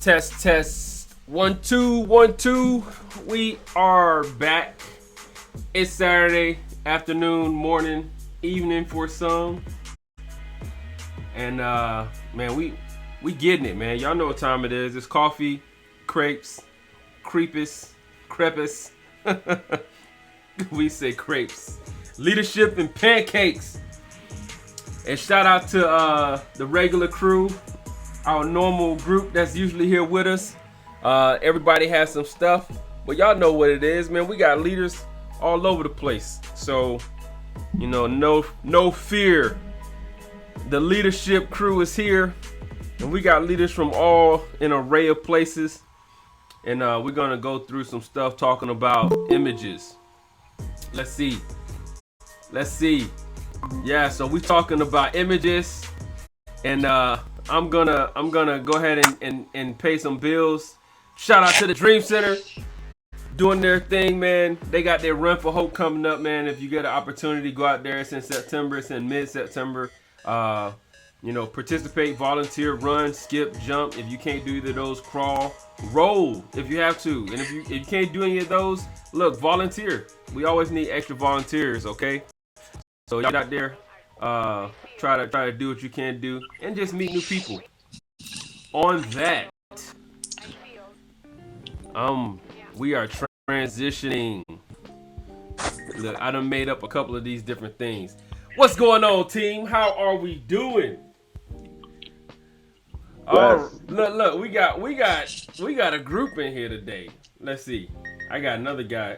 Test, test. 1 2 1 2. We are back. It's Saturday afternoon, morning, evening for some. And man, we getting it, man. Y'all know what time it is. It's coffee, crepes, crepes. We say crepes. Leadership and pancakes. And shout out to the regular crew, our normal group that's usually here with us. Everybody has some stuff, but y'all know what it is, man. We got leaders all over the place, so no fear. The leadership crew is here, and we got leaders from all an array of places, and we're gonna go through some stuff talking about images. Let's see. Yeah, so we're talking about images, and I'm gonna go ahead and pay some bills. Shout out to the Dream Center, doing their thing, man. They got their Run for Hope coming up, man. If you get an opportunity, go out there. It's in September. It's in mid-September. Participate, volunteer, run, skip, jump. If you can't do either of those, crawl, roll if you have to. And if you can't do any of those, look, volunteer. We always need extra volunteers, okay? So y'all out there, try to do what you can do and just meet new people. On that, we are transitioning. Look, I done made up a couple of these different things. What's going on, team? How are we doing? Oh, look, we got a group in here today. Let's see. I got another guy.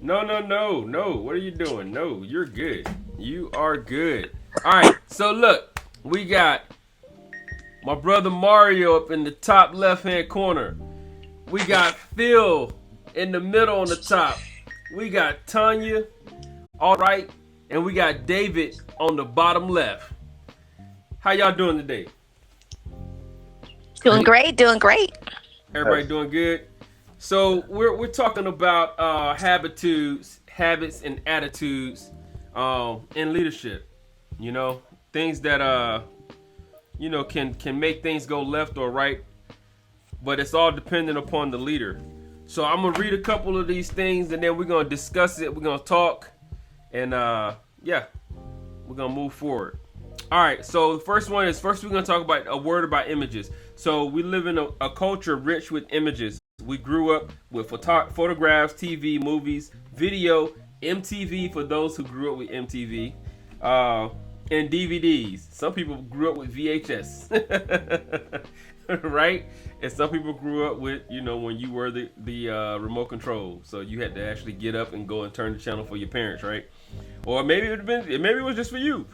No. What are you doing? No, you're good. You are good. All right. So look, we got my brother Mario up in the top left-hand corner. We got Phil in the middle on the top. We got Tanya, all right, and we got David on the bottom left. How y'all doing today? Doing great. Everybody doing good? So we're talking about habits and attitudes in leadership. You know, things that can make things go left or right, but it's all dependent upon the leader. So I'm gonna read a couple of these things, and then we're gonna discuss it. We're gonna talk, and we're gonna move forward. All right. So the first we're gonna talk about a word about images. So we live in a culture rich with images. We grew up with photographs, TV, movies, video, MTV for those who grew up with MTV, and DVDs. Some people grew up with VHS, right? And some people grew up with, when you were the remote control, so you had to actually get up and go and turn the channel for your parents, right? Or maybe it was just for you.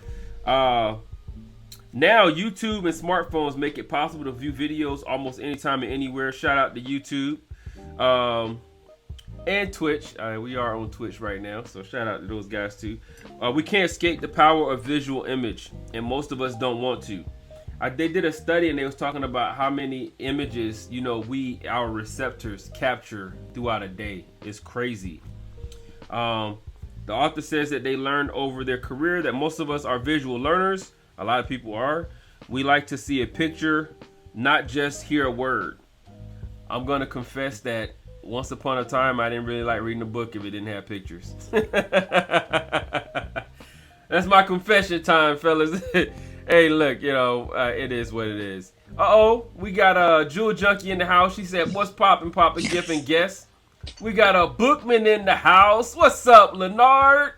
Now YouTube and smartphones make it possible to view videos almost anytime and anywhere. Shout out to YouTube and Twitch. We are on Twitch right now, so shout out to those guys too. We can't escape the power of visual image, and most of us don't want to. They did a study, and they was talking about how many images our receptors capture throughout a day. It's crazy. The author says that they learned over their career that most of us are visual learners. A lot of people are. We like to see a picture, not just hear a word. I'm going to confess that once upon a time, I didn't really like reading a book if it didn't have pictures. That's my confession time, fellas. Hey, look, it is what it is. We got a Jewel Junkie in the house. She said, what's poppin', Papa, gift and guest? We got a Bookman in the house. What's up, Leonard?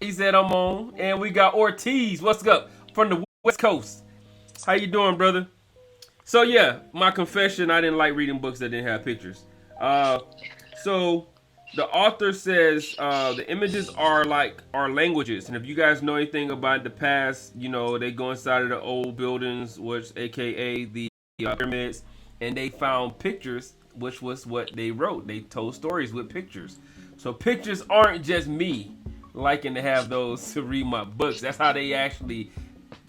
He said, I'm on. And we got Ortiz. What's up? From the West Coast. How you doing, brother? So yeah, my confession, I didn't like reading books that didn't have pictures. So the author says the images are like our languages. And if you guys know anything about the past, they go inside of the old buildings, which aka the pyramids, and they found pictures, which was what they wrote. They told stories with pictures. So pictures aren't just me liking to have those to read my books. That's how they actually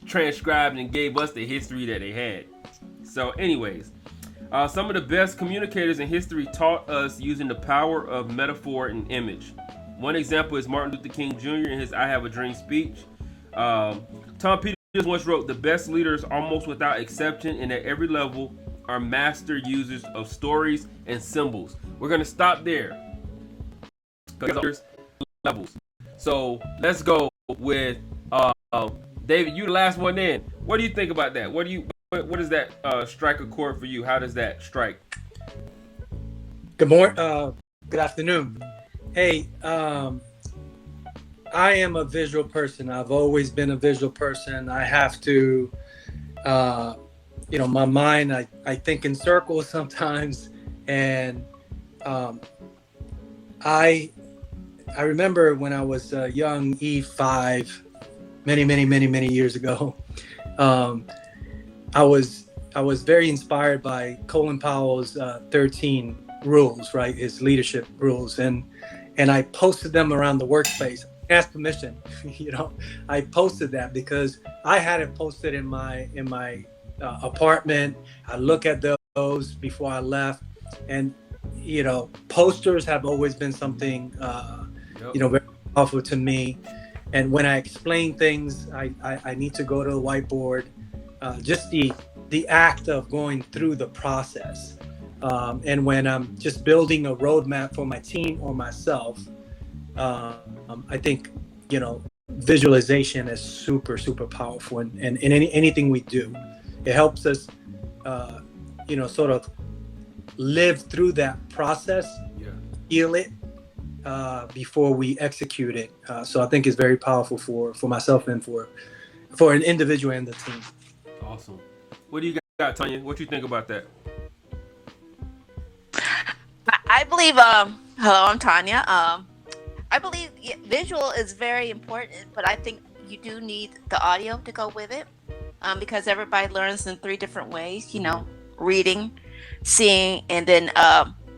transcribed and gave us the history that they had. So anyways, some of the best communicators in history taught us using the power of metaphor and image. One example is Martin Luther King Jr. in his I Have a Dream speech. Tom Peters once wrote, the best leaders almost without exception and at every level are master users of stories and symbols. We're gonna stop there. Levels. So let's go with David. You the last one in. What do you think about that? What does that strike a chord for you? How does that strike? Good morning. Good afternoon. Hey, I am a visual person. I've always been a visual person. I have to, my mind, I think in circles sometimes. And I remember when I was a young E5, many years ago, I was very inspired by Colin Powell's 13 rules, right? His leadership rules. And I posted them around the workplace. Asked permission, I posted that because I had it posted in my apartment. I look at those before I left, and posters have always been something very powerful to me. And when I explain things, I need to go to the whiteboard. Just the act of going through the process, and when I'm just building a roadmap for my team or myself. I think visualization is super powerful, and in anything we do, it helps us sort of live through that process, feel it before we execute it. So I think it's very powerful for myself and for an individual and the team. Awesome. What do you got, Tanya? What you think about that? I believe. Hello, I'm Tanya. I believe visual is very important, but I think you do need the audio to go with it, because everybody learns in 3 different ways. Reading, seeing, and then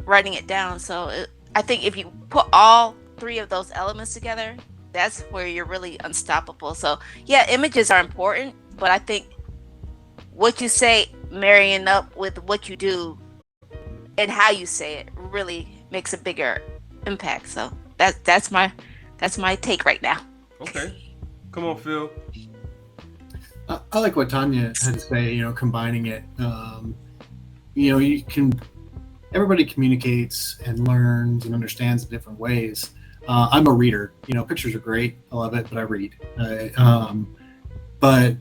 writing it down. So I think if you put all 3 of those elements together, that's where you're really unstoppable. So yeah, images are important, but I think what you say marrying up with what you do and how you say it really makes a bigger impact. So that's my take right now. Okay, come on, Phil. I like what Tanya had to say. Combining it. Everybody communicates and learns and understands in different ways. I'm a reader. Pictures are great. I love it, but I read. But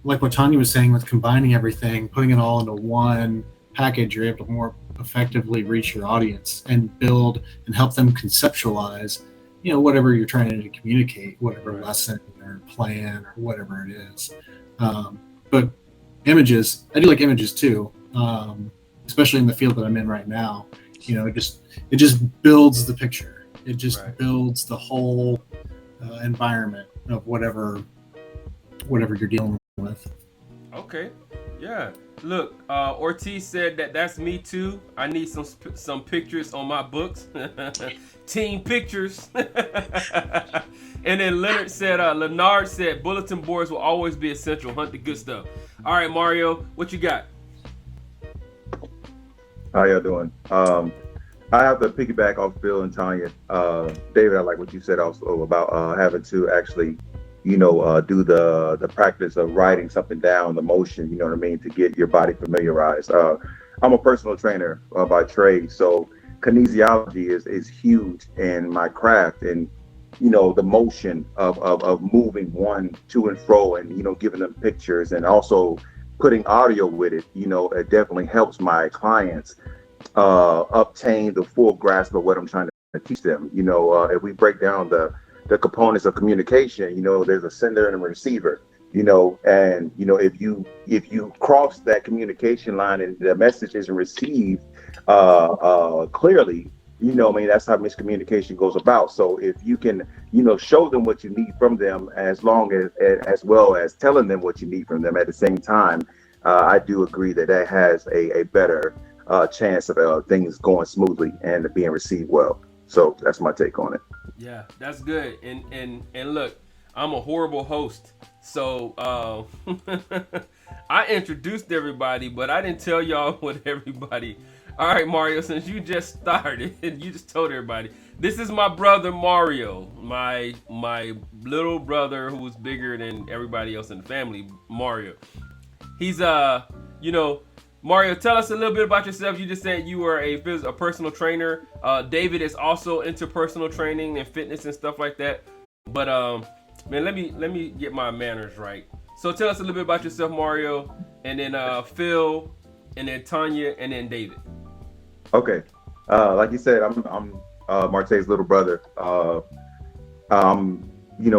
like what Tanya was saying with combining everything, putting it all into one package, you're able to more effectively reach your audience and build and help them conceptualize, whatever you're trying to communicate, whatever lesson or plan or whatever it is. But images, I do like images too, especially in the field that I'm in right now. It just builds the picture. It just builds the whole environment of whatever you're dealing with. Okay, yeah. Look, Ortiz said that's me too. I need some pictures on my books. Team pictures. And then Leonard said, bulletin boards will always be essential. Hunt the good stuff. All right, Mario, what you got? How y'all doing? I have to piggyback off Phil and Tanya. David, I like what you said also about having to actually do the practice of writing something down, the motion, to get your body familiarized. I'm a personal trainer by trade, so kinesiology is huge in my craft, and the motion of moving one to and fro, and giving them pictures, and also putting audio with it. It definitely helps my clients obtain the full grasp of what I'm trying to teach them. If we break down the components of communication, there's a sender and a receiver, and if you cross that communication line and the message isn't received clearly, that's how miscommunication goes about. So if you can, show them what you need from them, as well as telling them what you need from them at the same time, I do agree that has a better chance of things going smoothly and being received well. So that's my take on it. Yeah, that's good. And look, I'm a horrible host. So I introduced everybody, but I didn't tell y'all what everybody. All right, Mario, since you just started and you just told everybody, this is my brother Mario, my little brother who was bigger than everybody else in the family, Mario. He's Mario, tell us a little bit about yourself. You just said you were a personal trainer. David is also into personal training and fitness and stuff like that. But man, let me get my manners right. So tell us a little bit about yourself, Mario, and then Phil, and then Tanya, and then David. Okay. Like you said, I'm Marte's little brother. We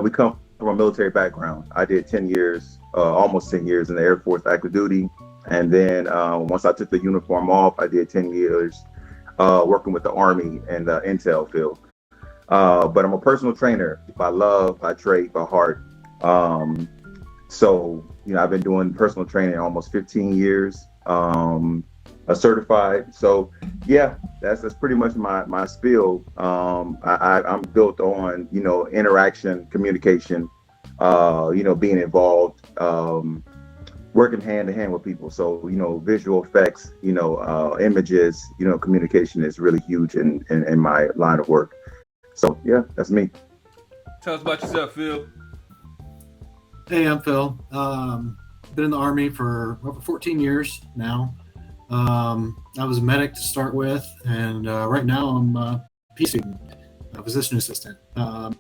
come from a military background. I did 10 years, almost 10 years in the Air Force active duty. And then once I took the uniform off, I did 10 years working with the Army and the intel field. But I'm a personal trainer by love, by trade, by heart. So, I've been doing personal training almost 15 years, certified. So, yeah, that's pretty much my spiel. I'm built on, interaction, communication, being involved, working hand in hand with people. So, visual effects, images, communication is really huge in my line of work. So, yeah, that's me. Tell us about yourself, Phil. Hey, I'm Phil. Been in the Army for over 14 years now. I was a medic to start with, and right now I'm a P student, a physician assistant. About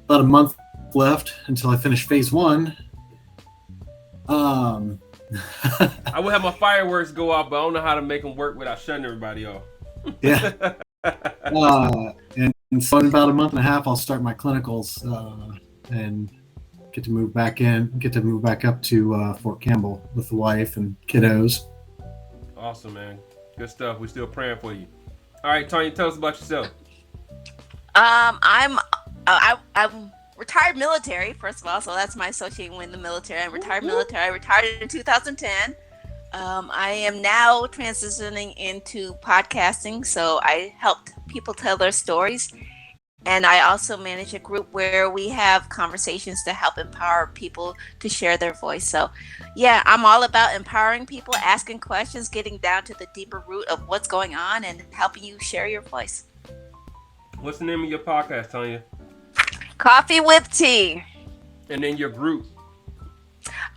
a month left until I finish phase 1. I would have my fireworks go off, but I don't know how to make them work without shutting everybody off. Yeah. And so in about a month and a half, I'll start my clinicals and get to move back up to Fort Campbell with the wife and kiddos. Awesome, man. Good stuff. We're still praying for you. All right, Tanya, tell us about yourself. I'm retired military, first of all, so that's my association with the military. I'm retired military. I retired in 2010. I am now transitioning into podcasting, so I helped people tell their stories. And I also manage a group where we have conversations to help empower people to share their voice. So, yeah, I'm all about empowering people, asking questions, getting down to the deeper root of what's going on, and helping you share your voice. What's the name of your podcast, Tanya? Coffee with Tea. And then your group.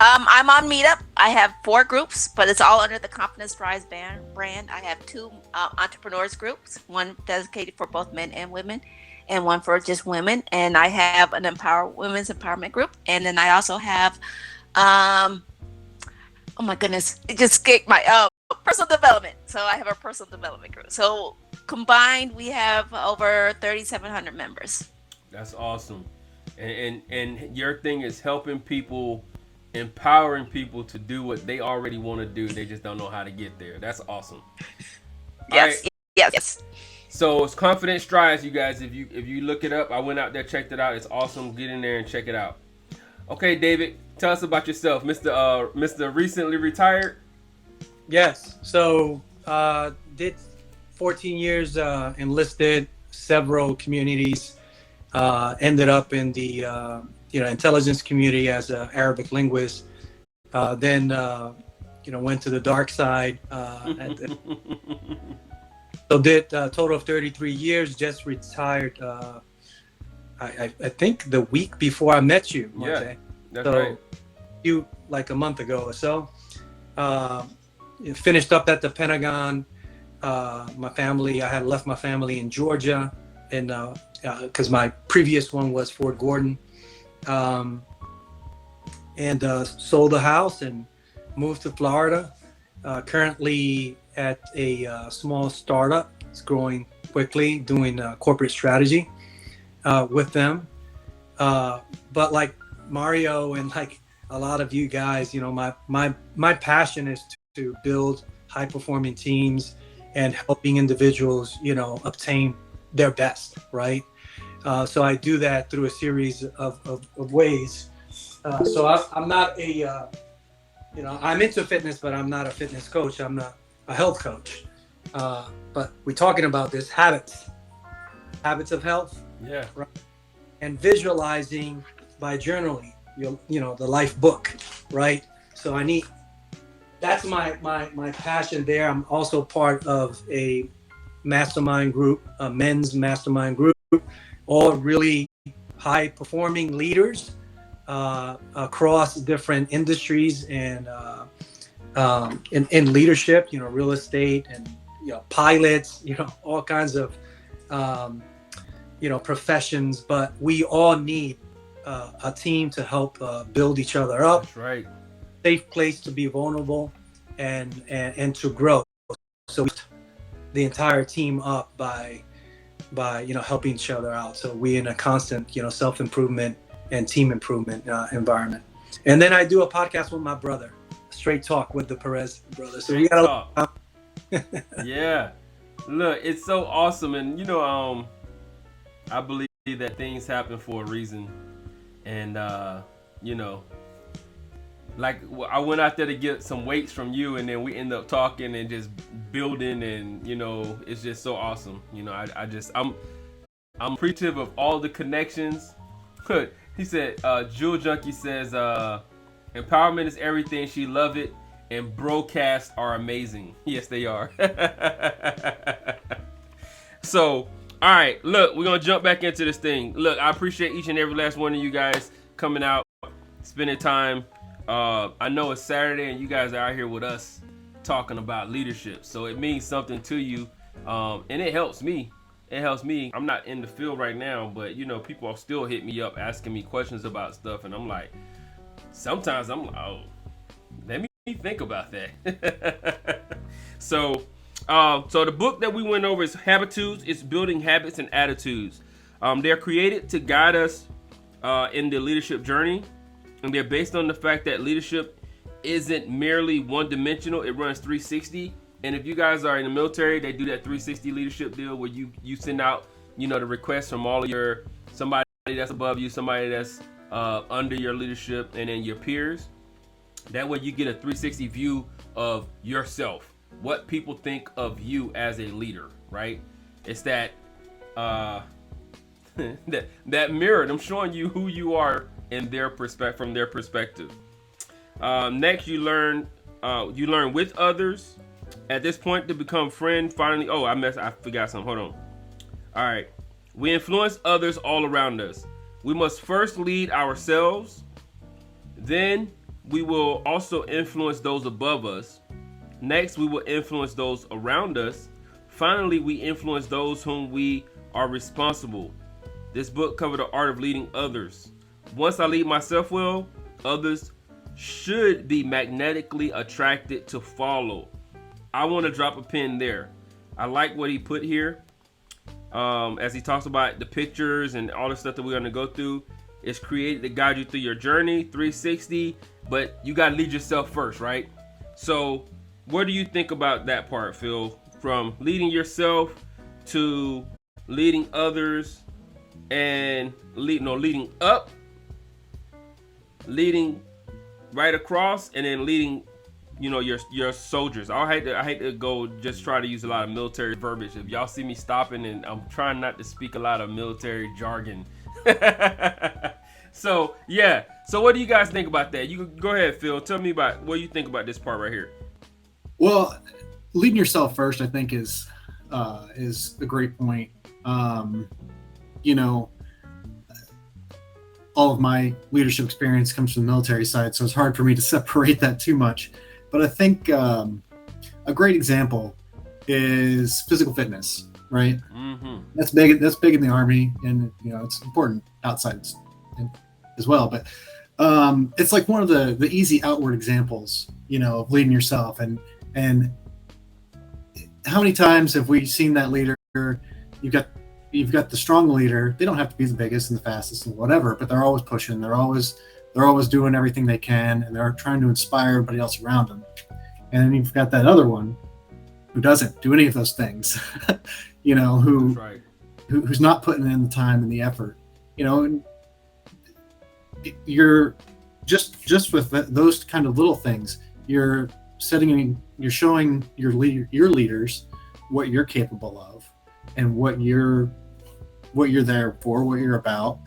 I'm on Meetup. I have 4 groups, but it's all under the Confidence Rise brand. I have 2 entrepreneurs groups, one dedicated for both men and women, and one for just women. And I have an women's empowerment group. And then I also have, oh my goodness, it just escaped my personal development. So I have a personal development group. So combined, we have over 3,700 members. That's awesome. And your thing is helping people, empowering people to do what they already want to do. They just don't know how to get there. That's awesome. Yes. Right. Yes. So it's Confident Strides, you guys. If you look it up, I went out there, checked it out. It's awesome. Get in there and check it out. Okay, David, tell us about yourself, Mr. Recently Retired. Yes. So did 14 years enlisted, several communities. Ended up in the intelligence community as an Arabic linguist. Then went to the dark side. So did a total of 33 years. Just retired. I think the week before I met you, Marte. Yeah, that's right. You like a month ago or so. Finished up at the Pentagon. My family. I had left my family in Georgia, and because my previous one was Fort Gordon, and sold the house and moved to Florida. Currently at a small startup. It's growing quickly, doing corporate strategy with them. But like Mario and like a lot of you guys, my passion is to build high performing teams and helping individuals, obtain their best, right? So I do that through a series of ways. So I'm not a, I'm into fitness, but I'm not a fitness coach. I'm not a health coach. But we're talking about this habits of health. Yeah. Right? And visualizing by journaling, the life book, right? So that's my passion there. I'm also part of a mastermind group, a men's mastermind group, all really high performing leaders across different industries and in leadership, real estate and, pilots, all kinds of, professions, but we all need a team to help build each other up. That's right. Safe place to be vulnerable and to grow. So the entire team up by helping each other out. So we in a constant self-improvement and team improvement environment. And then I do a podcast with my brother, Straight Talk with the Perez brothers. So we got yeah. Look, it's so awesome, and I believe that things happen for a reason, and like I went out there to get some weights from you, and then we end up talking and just building, and it's just so awesome. I'm appreciative of all the connections. He said, Jewel Junkie says, empowerment is everything. She love it, and broadcasts are amazing. Yes, they are. So, all right, look, we're gonna jump back into this thing. Look, I appreciate each and every last one of you guys coming out, spending time. I know it's Saturday and you guys are out here with us talking about leadership, so it means something to you, and it helps me. It helps me. I'm not in the field right now, but people will still hit me up asking me questions about stuff, and I'm like, sometimes I'm like, oh, let me think about that. So the book that we went over is Habitudes. It's building habits and attitudes. They're created to guide us in the leadership journey. And they're based on the fact that leadership isn't merely one-dimensional. It runs 360. And if you guys are in the military, they do that 360 leadership deal where you send out, the requests from all of somebody that's above you, somebody that's under your leadership, and then your peers. That way you get a 360 view of yourself, what people think of you as a leader, right? It's that that mirror. I'm showing you who you are in their from their perspective. Next, you learn with others. At this point, to become friend. Finally, I forgot something. Hold on. All right, we influence others all around us. We must first lead ourselves. Then we will also influence those above us. Next, we will influence those around us. Finally, we influence those whom we are responsible. This book covered the art of leading others. Once I lead myself well, others should be magnetically attracted to follow. I want to drop a pin there. I like what he put here. As he talks about the pictures and all the stuff that we're going to go through. It's created to guide you through your journey, 360, but you got to lead yourself first, right? So what do you think about that part, Phil? From leading yourself to leading others and leading up, leading right across, and then leading, your soldiers. I hate to go just try to use a lot of military verbiage. If y'all see me stopping, and I'm trying not to speak a lot of military jargon. So yeah. So what do you guys think about that? You go ahead, Phil. Tell me about what you think about this part right here. Well, leading yourself first, I think, is a great point. All of my leadership experience comes from the military side, so it's hard for me to separate that too much. But I think a great example is physical fitness, right? Mm-hmm. That's big. That's big in the Army, and it's important outside as well. But it's like one of the easy outward examples, of leading yourself. And how many times have we seen that leader? You've got the strong leader. They don't have to be the biggest and the fastest and whatever, but they're always pushing. They're always doing everything they can, and they're trying to inspire everybody else around them. And then you've got that other one who doesn't do any of those things, who's not putting in the time and the effort, and you're just with those kind of little things, you're showing your leaders what you're capable of and what you're there for, what you're about.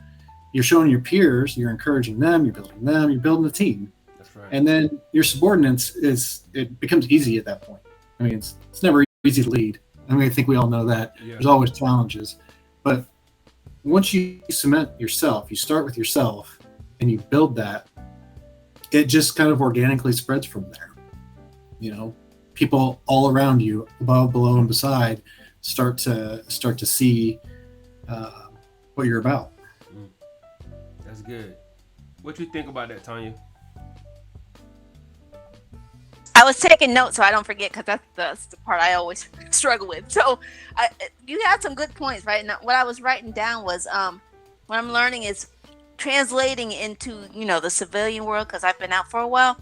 You're showing your peers, you're encouraging them, you're building a team. That's right. And then your subordinates it becomes easy at that point. I mean, it's never easy to lead. I think we all know that. Yeah. There's always challenges. But once you cement yourself, you start with yourself and you build that, it just kind of organically spreads from there. You know, people all around you, above, below, and beside, start to see what you're about. That's good. What you think about that, Tanya? I was taking notes so I don't forget, because that's the part I always struggle with. So you had some good points, right? Now, what I was writing down was what I'm learning is translating into the civilian world, because I've been out for a while.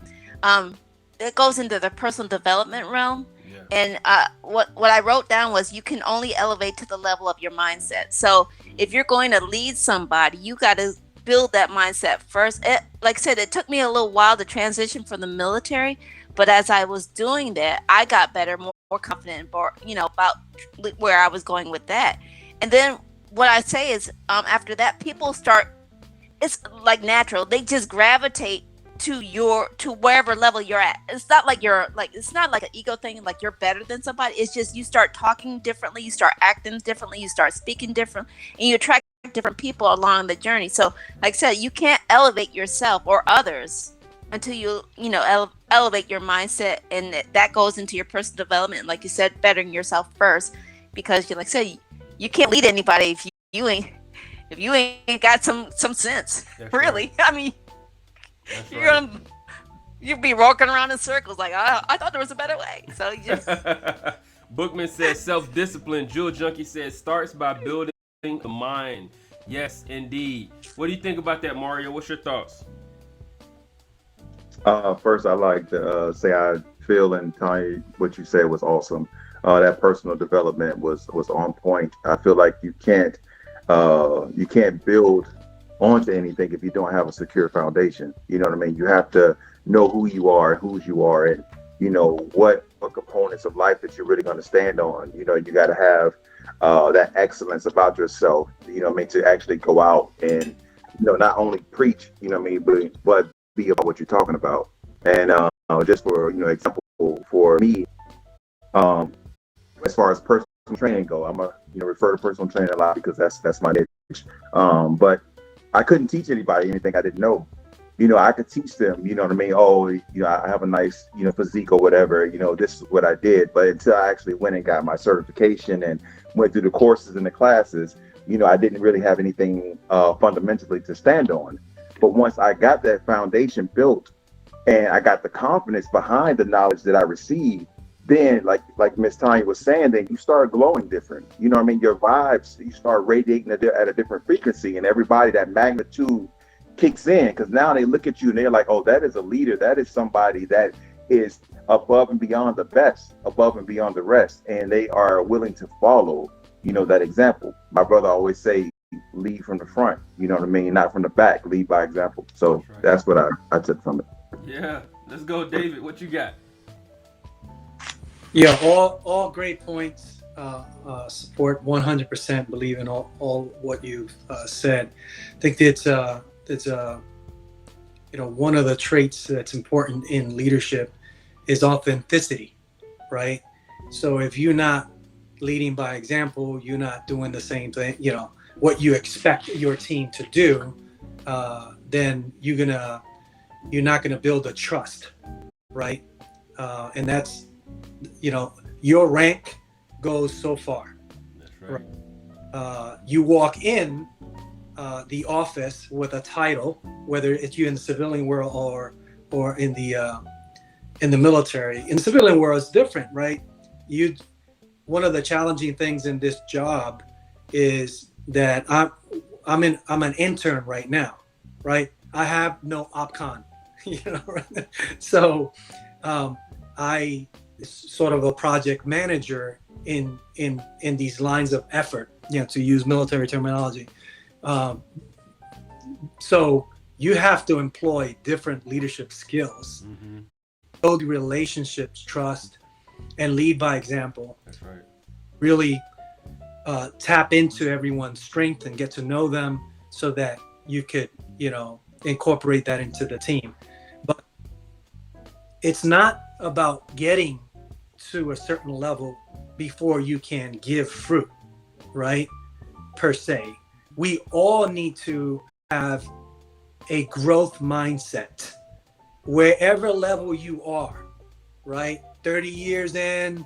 It goes into the personal development realm. Yeah. And what I wrote down was you can only elevate to the level of your mindset. So if you're going to lead somebody, you got to build that mindset first. Like I said, it took me a little while to transition from the military, but as I was doing that, I got better, more confident, more, about where I was going with that. And then what I say is, after that, people start. It's like natural. They just gravitate to wherever level you're at. It's not like it's not like an ego thing, like you're better than somebody. It's just you start talking differently, you start acting differently, you start speaking different, and you attract different people along the journey. So like I said, you can't elevate yourself or others until you elevate your mindset, and that goes into your personal development, like you said, bettering yourself first, because like I said, you can't lead anybody if you ain't got some sense. That's really right. I mean, you'd be walking around in circles like, I thought there was a better way. So you just Bookman says self-discipline. Jewel Junkie says starts by building the mind. Yes, indeed. What do you think about that, Mario? What's your thoughts? First, I like to say I feel, and Tanya, what you said was awesome. That personal development was on point. I feel like you can't build onto anything if you don't have a secure foundation. You know what I mean? You have to know who you are, whose you are, and what components of life that you're really going to stand on. You got to have that excellence about yourself. You know what I mean? To actually go out and not only preach. You know what I mean? But be about what you're talking about. And just for example, for me, as far as personal training go, I'm a refer to personal training a lot because that's my niche. But I couldn't teach anybody anything I didn't know. I could teach them, you know what I mean? Oh, I have a nice, physique or whatever, this is what I did. But until I actually went and got my certification and went through the courses and the classes, I didn't really have anything fundamentally to stand on. But once I got that foundation built and I got the confidence behind the knowledge that I received, then like Miss Tanya was saying, then you start glowing different. You know what I mean? Your vibes, you start radiating at a different frequency, and everybody, that magnitude kicks in, because now they look at you and they're like, oh, that is a leader. That is somebody that is above and beyond the best, above and beyond the rest. And they are willing to follow, that example. My brother always say, lead from the front, you know what I mean? Not from the back, lead by example. So that's what I took from it. Yeah, let's go, David. What you got? Yeah, all great points. Support 100%. Believe in all what you've said. I think it's one of the traits that's important in leadership is authenticity, right? So if you're not leading by example, you're not doing the same thing, what you expect your team to do, then you're not gonna build a trust, right? And that's, your rank goes so far. That's right. You walk in the office with a title, whether it's you in the civilian world or in the military. In the civilian world, it's different, right? One of the challenging things in this job is that I'm an intern right now, right? I have no OpCon, right? So I sort of a project manager in these lines of effort, to use military terminology. So you have to employ different leadership skills, build relationships, trust, and lead by example. That's right. Really tap into everyone's strength and get to know them so that you could, incorporate that into the team. But it's not about getting to a certain level before you can give fruit, right? Per se. We all need to have a growth mindset. Wherever level you are, right? 30 years in,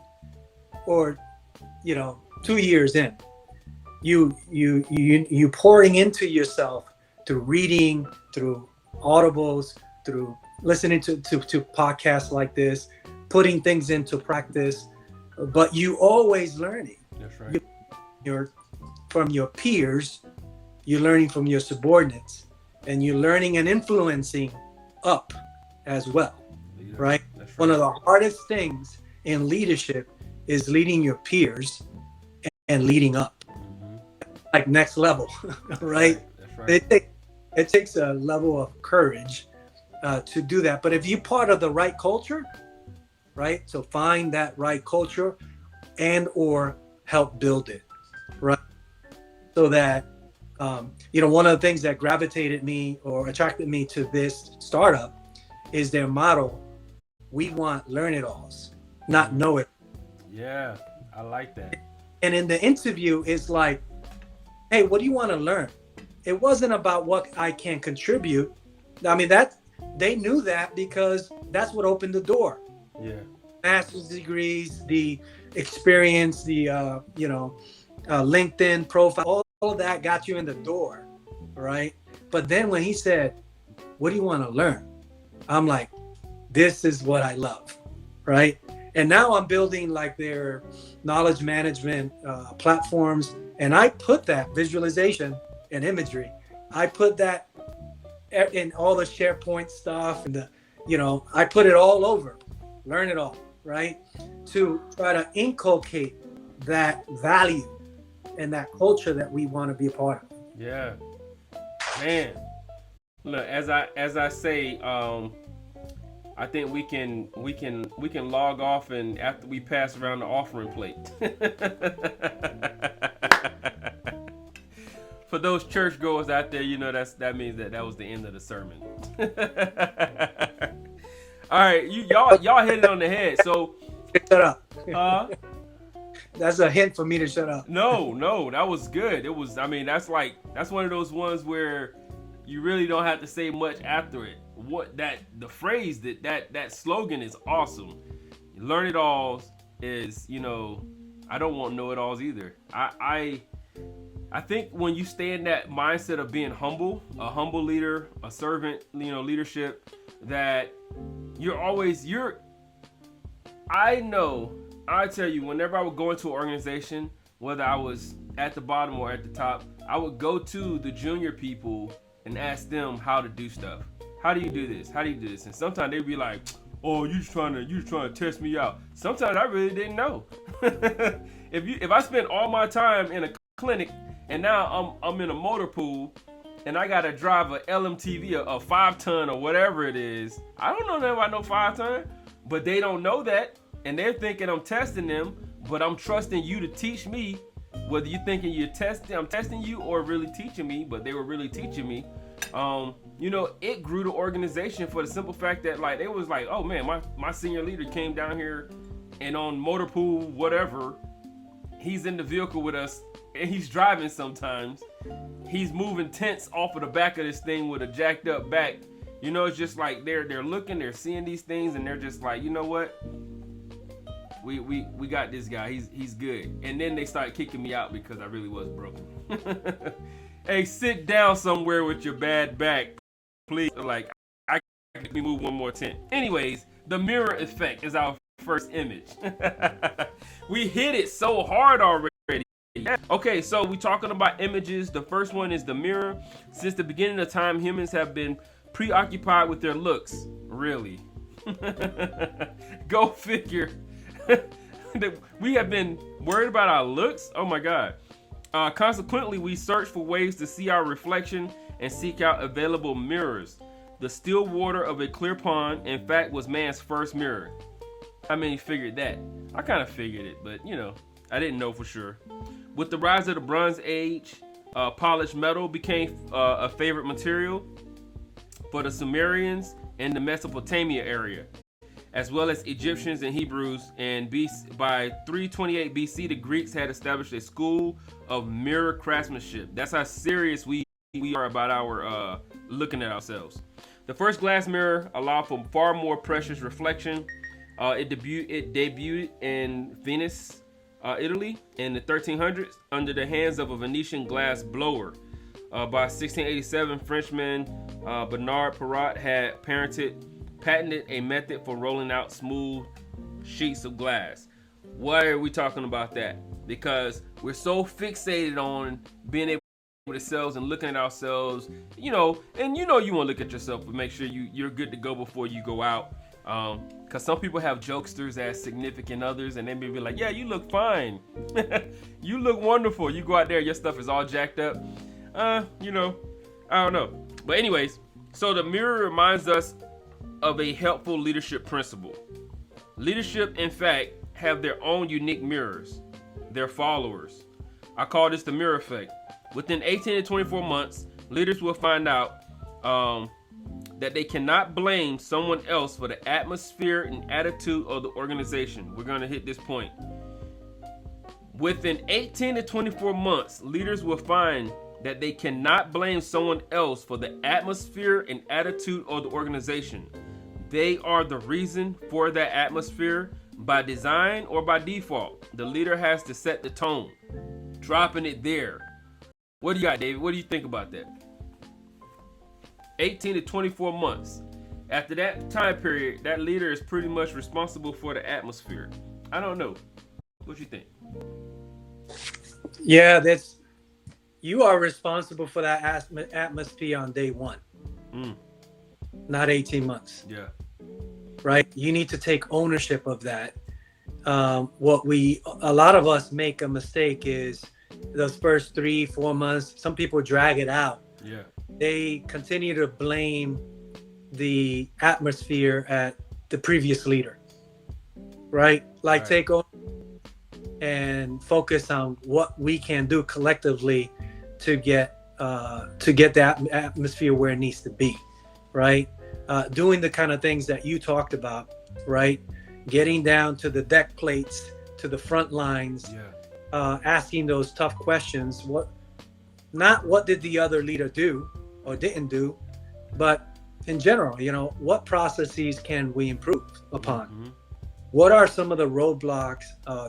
or 2 years in, you pouring into yourself through reading, through audibles, through listening to podcasts like this, putting things into practice, but you always learning. That's right. You're from your peers, you're learning from your subordinates, and you're learning and influencing up as well, right? That's right. One of the hardest things in leadership is leading your peers and leading up, like next level, right? That's right. It takes a level of courage to do that. But if you're part of the right culture, right? So find that right culture and or help build it, right? So that, one of the things that gravitated me or attracted me to this startup is their motto: we want learn-it-alls, not know-it. Yeah, I like that. And in the interview, it's like, hey, what do you want to learn? It wasn't about what I can contribute. I mean, that they knew that because that's what opened the door. Yeah. Master's degrees, the experience, the LinkedIn profile, all of that got you in the door, right? But then when he said, what do you want to learn? I'm like, this is what I love, right? And now I'm building like their knowledge management platforms, and I put that visualization and imagery, I put that in all the SharePoint stuff, and I put it all over, learn it all, right? To try to inculcate that value and that culture that we want to be a part of. Yeah, man. Look, as I say, I think we can log off, and after we pass around the offering plate. For those churchgoers out there, that means that was the end of the sermon. All right, y'all hit it on the head. So shut up. That's a hint for me to shut up. No, that was good. It was. I mean, that's one of those ones where you really don't have to say much after it. The phrase that slogan is awesome. Learn it alls is, I don't want know it alls either. I think when you stay in that mindset of being humble, a humble leader, a servant, leadership, that I tell you, whenever I would go into an organization, whether I was at the bottom or at the top, I would go to the junior people and ask them how to do stuff. How do you do this? How do you do this? And sometimes they'd be like, oh, you just trying to test me out. Sometimes I really didn't know. If I spent all my time in a clinic and now I'm in a motor pool and I gotta drive a LMTV, a 5-ton or whatever it is, I don't know nothing about no 5-ton, but they don't know that, and they're thinking I'm testing them, but I'm trusting you to teach me. Whether you're thinking I'm testing you or really teaching me, but they were really teaching me. It grew the organization for the simple fact that it was like, oh man, my senior leader came down here and on motor pool, whatever, he's in the vehicle with us and he's driving sometimes. He's moving tents off of the back of this thing with a jacked up back. It's just like they're looking, they're seeing these things, and they're just like, you know what? We got this guy. He's good. And then they started kicking me out because I really was broken. Hey, sit down somewhere with your bad back, please. I can me move one more tent. Anyways, the mirror effect is our first image. We hit it so hard already. Okay, so we're talking about images. The first one is the mirror. Since the beginning of time, humans have been preoccupied with their looks. Really. Go figure. We have been worried about our looks. Oh my God. Consequently, we search for ways to see our reflection and seek out available mirrors. The still water of a clear pond, in fact, was man's first mirror. How many figured that? I kind of figured it, but I didn't know for sure. With the rise of the Bronze Age, polished metal became a favorite material for the Sumerians in the Mesopotamia area, as well as Egyptians and Hebrews. And by 328 BC, the Greeks had established a school of mirror craftsmanship. That's how serious we are about our looking at ourselves. The first glass mirror allowed for far more precious reflection. It debuted in Venice, Italy, in the 1300s under the hands of a Venetian glass blower. By 1687, Frenchman Bernard Perrault had patented a method for rolling out smooth sheets of glass. Why are we talking about that? Because we're so fixated on being able to ourselves and looking at ourselves, you know, and you want to look at yourself and make sure you're good to go before you go out. Because some people have jokesters as significant others, and they may be like, yeah, you look fine. You look wonderful. You go out there, your stuff is all jacked up. I don't know. But anyways, so the mirror reminds us of a helpful leadership principle. Leadership, in fact, have their own unique mirrors, their followers. I call this the mirror effect. Within 18 to 24 months, leaders will find out that they cannot blame someone else for the atmosphere and attitude of the organization. We're going to hit this point. Within 18 to 24 months, leaders will find that they cannot blame someone else for the atmosphere and attitude of the organization. They are the reason for that atmosphere by design or by default. The leader has to set the tone, dropping it there. What do you got, David? What do you think about that? 18 to 24 months. After that time period, that leader is pretty much responsible for the atmosphere. I don't know. What you think? Yeah, you are responsible for that atmosphere on day one, not 18 months. Yeah. Right? You need to take ownership of that. A lot of us make a mistake is those first 3-4 months, some people drag it out. Yeah. They continue to blame the atmosphere at the previous leader, right? Like, take over and focus on what we can do collectively to get the atmosphere where it needs to be, right? Doing the kind of things that you talked about, right? Getting down to the deck plates, to the front lines, asking those tough questions. Not what did the other leader do or didn't do, but in general, what processes can we improve upon? Mm-hmm. What are some of the roadblocks,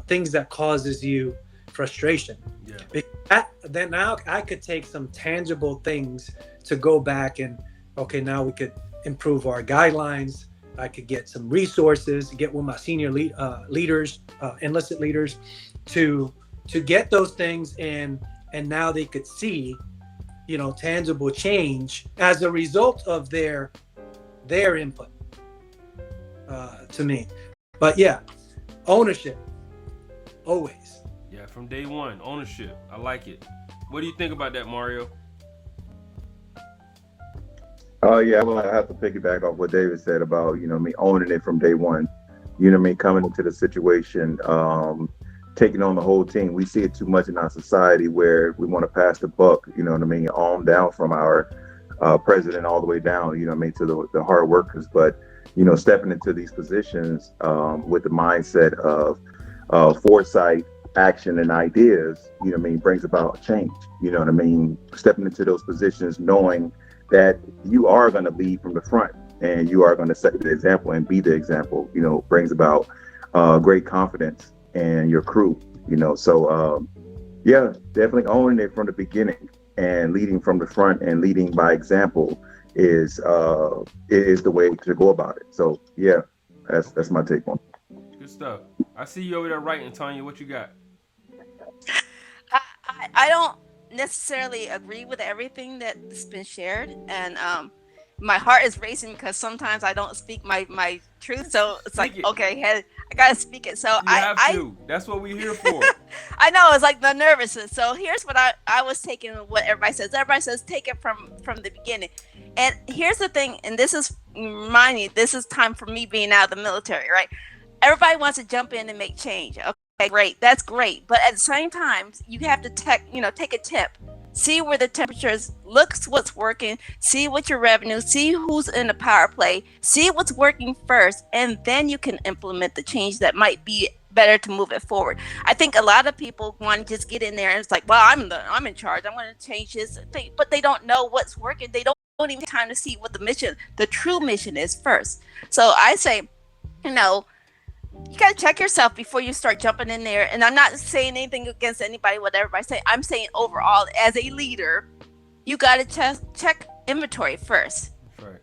things that causes you frustration? Yeah. Then now I could take some tangible things to go back and, okay, now we could improve our guidelines. I could get some resources, get with my senior leaders, enlisted leaders to get those things in, and now they could see, tangible change as a result of their input to me. But yeah, ownership, always. Yeah, from day one, ownership. I like it. What do you think about that, Mario? Yeah, well, I have to piggyback off what David said about, me owning it from day one. Coming into the situation, taking on the whole team. We see it too much in our society where we want to pass the buck, on down from our president all the way down, to the hard workers. But, stepping into these positions with the mindset of foresight, action, and ideas, brings about change. Stepping into those positions knowing that you are going to lead from the front and you are going to set the example and be the example, brings about great confidence in your crew, So, definitely owning it from the beginning and leading from the front and leading by example is the way to go about it. So, yeah, that's my take on it. Good stuff. I see you over there writing, Tanya. What you got? I don't necessarily agree with everything that's been shared, and my heart is racing because sometimes I don't speak my truth, so it's like, okay, I gotta speak it. So you have to. That's what we're here for. I know, it's like the nervousness. So here's what I was taking what everybody says. Everybody says take it from the beginning, and here's the thing, and this is remind me, this is time for me being out of the military, right? Everybody wants to jump in and make change. Okay, great, that's great, but at the same time, you have to take a tip. See where the temperatures, looks what's working, see what your revenue, see who's in the power play, see what's working first, and then you can implement the change that might be better to move it forward. I think a lot of people want to just get in there and it's like, well, I'm in charge, I'm going to change this thing, but they don't know what's working. They don't even have time to see what the true mission is first. So I say, you got to check yourself before you start jumping in there. And I'm not saying anything against anybody, what everybody say. I'm saying overall, as a leader, you got to check inventory first. Right.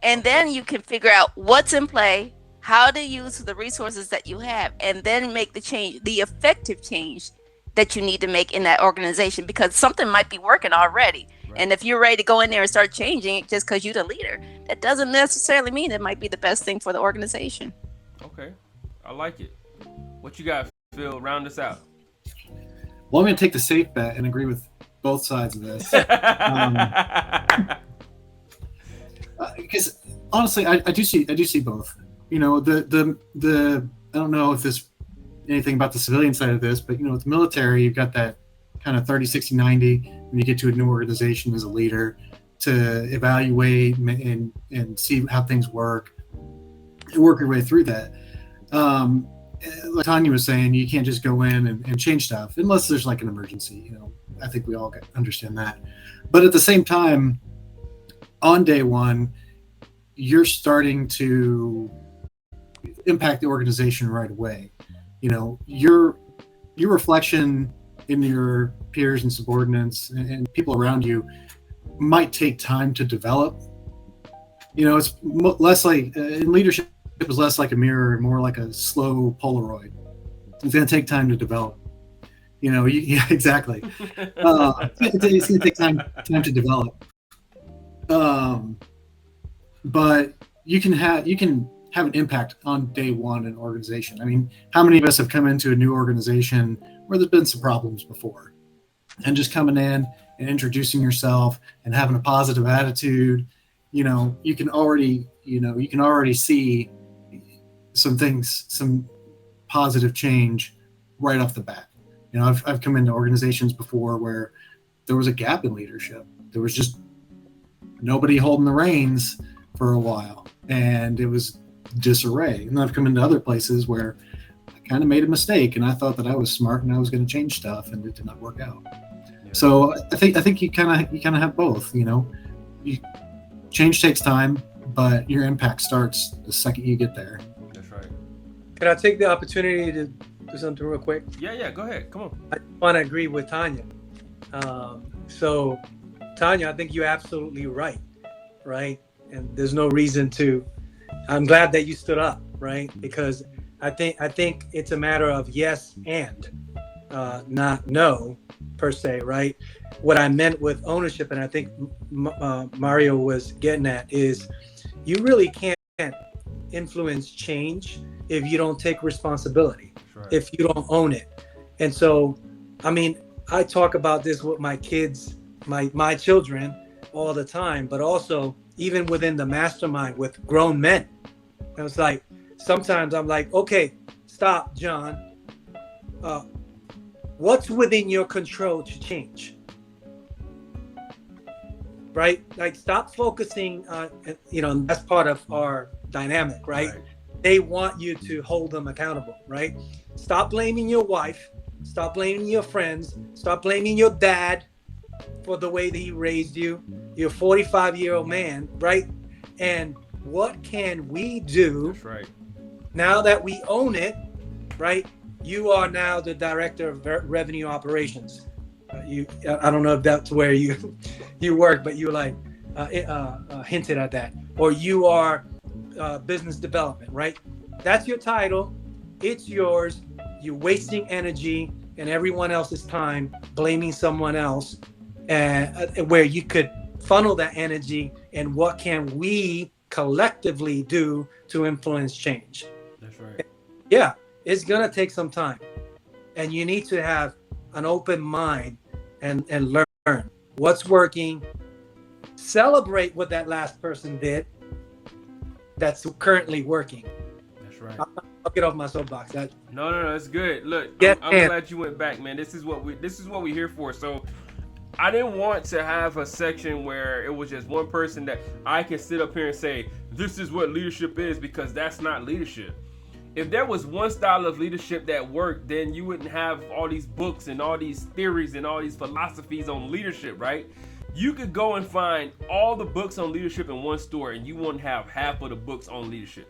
And then you can figure out what's in play, how to use the resources that you have, and then make the change, the effective change that you need to make in that organization, because something might be working already. Right. And if you're ready to go in there and start changing it just because you're the leader, that doesn't necessarily mean it might be the best thing for the organization. Okay. I like it. What you got, Phil? Round us out. Well, I'm going to take the safe bet and agree with both sides of this. Because honestly, I do see both. You know, the I don't know if there's anything about the civilian side of this, but you know, with the military, you've got that kind of 30, 60, 90 when you get to a new organization as a leader to evaluate and see how things work and work your way through that. Like Tanya was saying, you can't just go in and change stuff unless there's like an emergency. You know, I think we all understand that. But at the same time, on day one, you're starting to impact the organization right away. You know, your reflection in your peers and subordinates and people around you might take time to develop. You know, it's less like in leadership, it was less like a mirror, more like a slow Polaroid. It's going to take time to develop. You know, yeah, exactly. It's going to take time to develop. But you can have an impact on day one in an organization. I mean, how many of us have come into a new organization where there's been some problems before, and just coming in and introducing yourself and having a positive attitude, you know, you can already see some things, some positive change right off the bat. You know, I've come into organizations before where there was a gap in leadership. There was just nobody holding the reins for a while, and it was disarray. And I've come into other places where I kind of made a mistake, and I thought that I was smart and I was going to change stuff, and it did not work out. Yeah. So I think you kind of have both. You know, change takes time, but your impact starts the second you get there. That's right. Can I take the opportunity to do something real quick? Yeah, go ahead. Come on. I want to agree with Tanya. So, Tanya, I think you're absolutely right? And there's no reason to. I'm glad that you stood up, right? Because I think it's a matter of yes and not no per se, right? What I meant with ownership, and I think Mario was getting at, is you really can't influence change if you don't take responsibility, right, if you don't own it. And so, I mean, I talk about this with my kids, my children all the time, but also even within the mastermind with grown men. And it's like, sometimes I'm like, okay, stop, John. What's within your control to change? Right? Like, stop focusing on, you know, that's part of our dynamic, right? They want you to hold them accountable, right? Stop blaming your wife. Stop blaming your friends. Stop blaming your dad for the way that he raised you. You're a 45-year-old man, right? And what can we do? That's right. Now that we own it, right? You are now the director of revenue operations. I don't know if that's where you work, but you like hinted at that. Or you are business development, right? That's your title. It's yours. You're wasting energy and everyone else's time blaming someone else, where you could funnel that energy and what can we collectively do to influence change. That's right. Yeah, it's gonna take some time, and you need to have an open mind and learn what's working. Celebrate what that last person did that's currently working. That's right. I'll get off my soapbox. No, that's good. Look, I'm glad you went back, man. This is what we're here for. So I didn't want to have a section where it was just one person that I can sit up here and say, this is what leadership is, because that's not leadership. If there was one style of leadership that worked, then you wouldn't have all these books and all these theories and all these philosophies on leadership, right? You could go and find all the books on leadership in one store and you wouldn't have half of the books on leadership.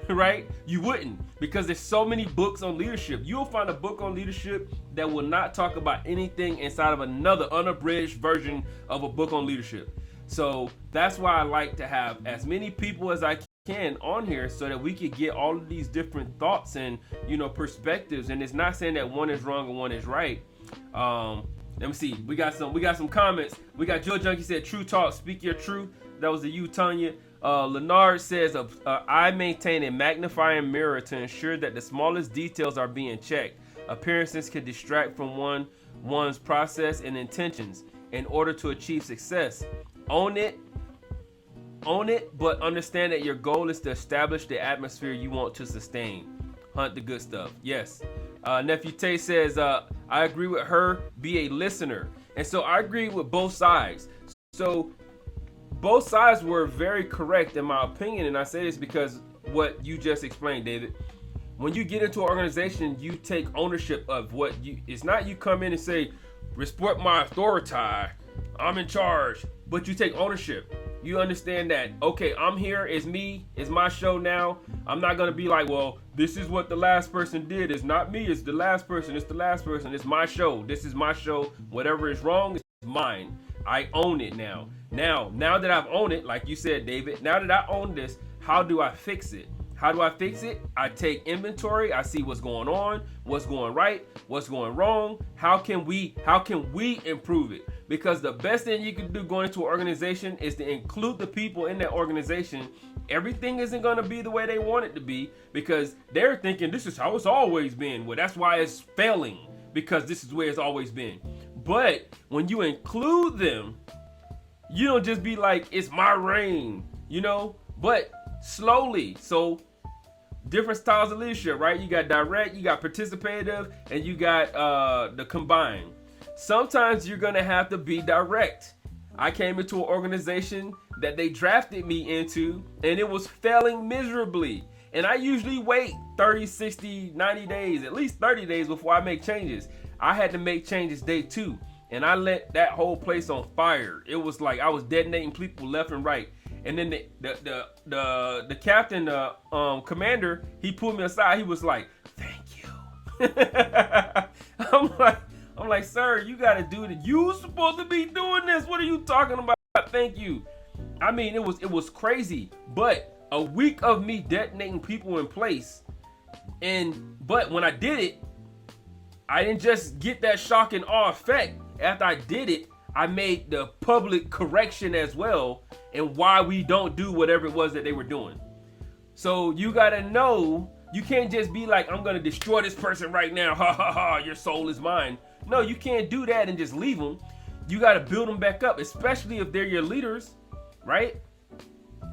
Right? You wouldn't, because there's so many books on leadership. You'll find a book on leadership that will not talk about anything inside of another unabridged version of a book on leadership. So that's why I like to have as many people as I can on here, so that we could get all of these different thoughts and perspectives. And it's not saying that one is wrong and one is right. Let me see. We got some comments. We got Joe Junkie said, "True talk, speak your truth." That was the you, Tanya. Leonard says, "I maintain a magnifying mirror to ensure that the smallest details are being checked. Appearances can distract from one's process and intentions in order to achieve success. Own it, but understand that your goal is to establish the atmosphere you want to sustain. Hunt the good stuff." Yes. Nephew Tay says, "I agree with her. Be a listener." And so I agree with both sides. So both sides were very correct in my opinion. And I say this because what you just explained, David. When you get into an organization, you take ownership of it's not you come in and say, "Respect my authority, I'm in charge," but you take ownership. You understand that, okay, I'm here, it's me, it's my show now. I'm not gonna be like, well, this is what the last person did. It's not me, it's the last person, it's my show. This is my show. Whatever is wrong is mine. I own it now. Now that I've owned it, like you said, David, now that I own this, how do I fix it? How do I fix it? I take inventory. I see what's going on, what's going right, what's going wrong. How can we improve it? Because the best thing you can do going into an organization is to include the people in that organization. Everything isn't going to be the way they want it to be, because they're thinking this is how it's always been. Well, that's why it's failing, because this is where it's always been. But when you include them, you don't just be like, it's my reign, but slowly. So different styles of leadership, right? You got direct, you got participative, and you got the combined. Sometimes you're gonna have to be direct. I came into an organization that they drafted me into, and it was failing miserably. And I usually wait 30, 60, 90 days, at least 30 days before I make changes. I had to make changes day 2, and I let that whole place on fire. It was like I was detonating people left and right. And then the captain, commander, he pulled me aside. He was like, "Thank you." I'm like, "Sir, you got to do it. You supposed to be doing this. What are you talking about? Thank you." I mean, it was crazy. But a week of me detonating people in place, but when I did it, I didn't just get that shock and awe effect. After I did it, I made the public correction as well, and why we don't do whatever it was that they were doing. So you gotta know, you can't just be like, "I'm gonna destroy this person right now, ha ha ha, your soul is mine." No, you can't do that and just leave them. You gotta build them back up, especially if they're your leaders, right?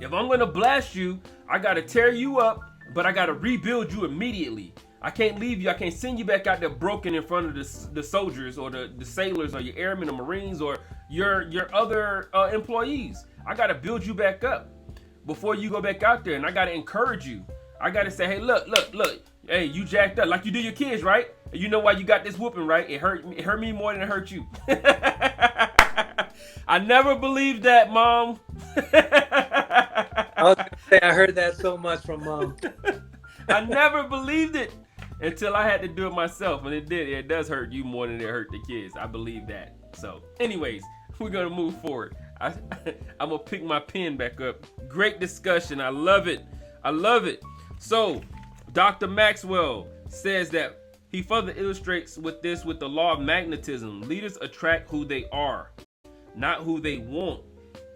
If I'm gonna blast you, I gotta tear you up, but I gotta rebuild you immediately. I can't leave you. I can't send you back out there broken in front of the soldiers or the sailors or your airmen or Marines or your other employees. I got to build you back up before you go back out there, and I got to encourage you. I got to say, "Hey, look. Hey, you jacked up like you do your kids, right? You know why you got this whooping, right? It hurt me more than it hurt you." I never believed that, Mom. I was gonna say, I heard that so much from Mom. I never believed it until I had to do it myself, and it did. It does hurt you more than it hurt the kids. I believe that. So, anyways, we're gonna move forward. I'm gonna pick my pen back up. Great discussion. I love it. So, Dr. Maxwell says that he further illustrates with the law of magnetism. Leaders attract who they are, not who they want.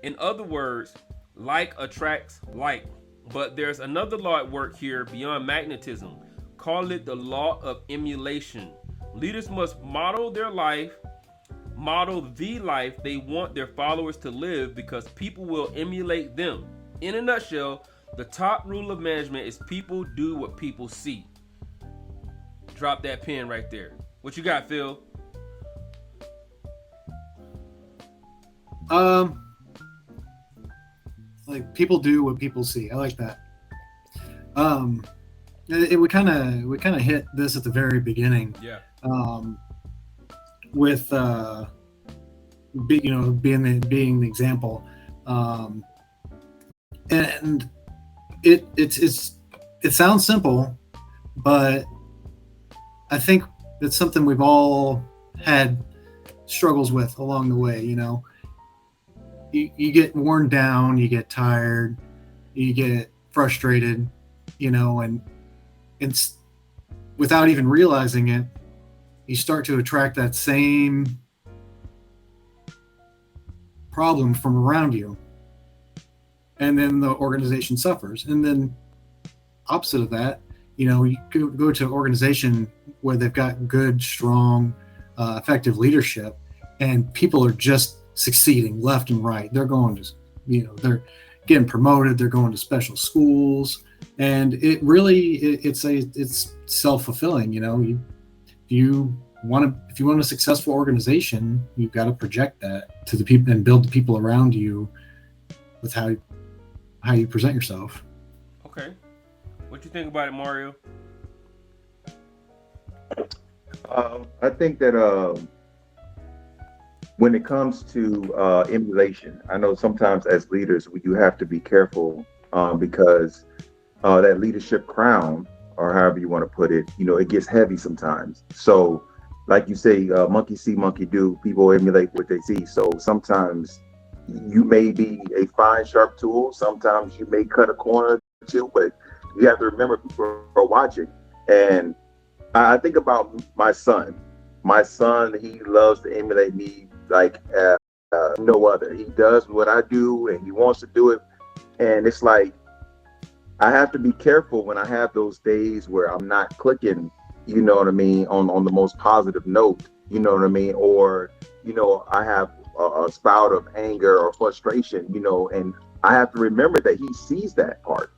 In other words, like attracts like. But there's another law at work here beyond magnetism. Call it the law of emulation. Leaders must model the life they want their followers to live, because people will emulate them. In a nutshell, the top rule of management is people do what people see. Drop that pen right there. What you got, Phil? Like, people do what people see. I like that. We kind of hit this at the very beginning. Yeah. With being the example, and it sounds simple, but I think it's something we've all had struggles with along the way. You get worn down, you get tired, you get frustrated, and it's without even realizing it, you start to attract that same problem from around you. And then the organization suffers. And then opposite of that, you go to an organization where they've got good, strong, effective leadership, and people are just succeeding left and right. They're going to, they're getting promoted. They're going to special schools, and it's self-fulfilling. If you want a successful organization, you've got to project that to the people and build the people around you with how you present yourself. Okay. What you think about it, Mario? I think that when it comes to emulation, I know sometimes as leaders we do have to be careful because that leadership crown, or however you want to put it, it gets heavy sometimes. So, like you say, monkey see, monkey do. People emulate what they see. So sometimes you may be a fine, sharp tool. Sometimes you may cut a corner or two, but you have to remember people are watching. And I think about my son. My son, he loves to emulate me like no other. He does what I do, and he wants to do it. And it's like, I have to be careful when I have those days where I'm not clicking, you know what I mean, on the most positive note, you know what I mean? Or, I have a spout of anger or frustration, and I have to remember that he sees that part.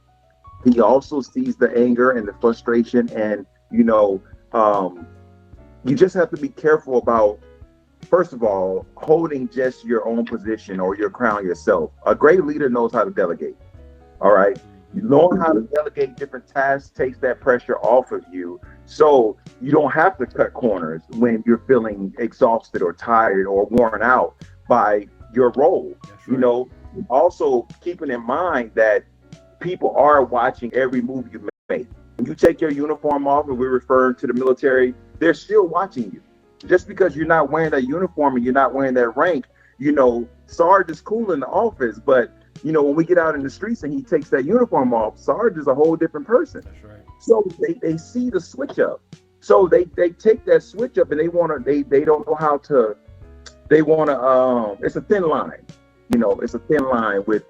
He also sees the anger and the frustration, and, you just have to be careful about, first of all, holding just your own position or your crown yourself. A great leader knows how to delegate. All right. Knowing how to delegate different tasks takes that pressure off of you. So you don't have to cut corners when you're feeling exhausted or tired or worn out by your role. Right. Also keeping in mind that people are watching every move you make. When you take your uniform off, and we're referring to the military, they're still watching you. Just because you're not wearing that uniform and you're not wearing that rank, Sarge is cool in the office, but when we get out in the streets and he takes that uniform off, Sarge is a whole different person. That's right. So they see the switch up. So they take that switch up, and they don't know how to. They want to. It's a thin line. It's a thin line with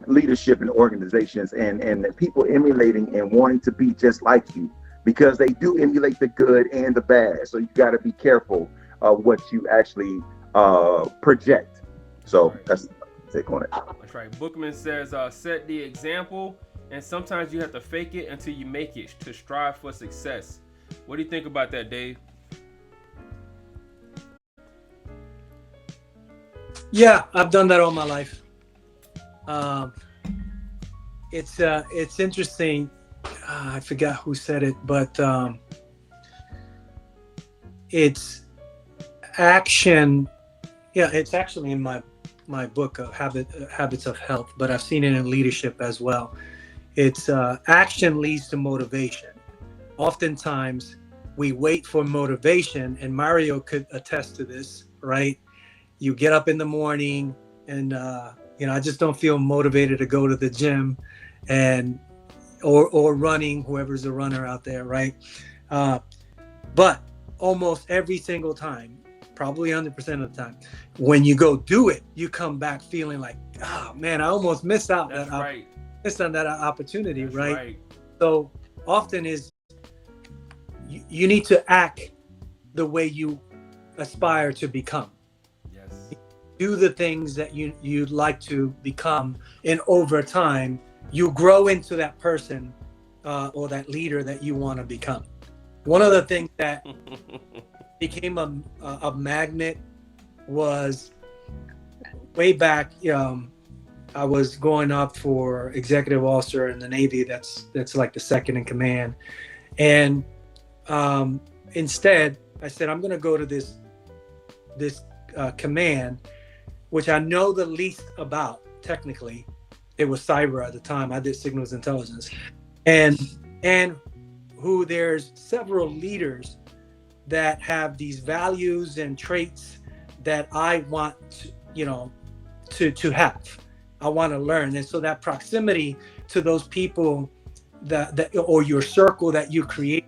leadership and organizations and people emulating and wanting to be just like you, because they do emulate the good and the bad. So you got to be careful of what you actually project. So right. That's take on it. That's right. Bookman says, set the example, and sometimes you have to fake it until you make it to strive for success. What do you think about that, Dave? Yeah, I've done that all my life. It's interesting. I forgot who said it, but it's action. Yeah, it's actually in my book, Habits of Health, but I've seen it in leadership as well. It's action leads to motivation. Oftentimes, we wait for motivation, and Mario could attest to this, right? You get up in the morning, and I just don't feel motivated to go to the gym, and or running, whoever's a runner out there, right? But almost every single time, probably 100% of the time, when you go do it, you come back feeling like, oh man, I almost missed out. That's right. Missed on that opportunity, That's right? So often is you need to act the way you aspire to become. Yes. Do the things that you'd like to become, and over time, you grow into that person or that leader that you want to become. One of the things that became a magnet was way back. I was going up for executive officer in the Navy. That's like the second in command. And instead, I said, I'm going to go to this command, which I know the least about technically, It was cyber at the time. I did signals intelligence, and who there's several leaders that have these values and traits that I want to, to have. I want to learn. And so that proximity to those people that or your circle that you create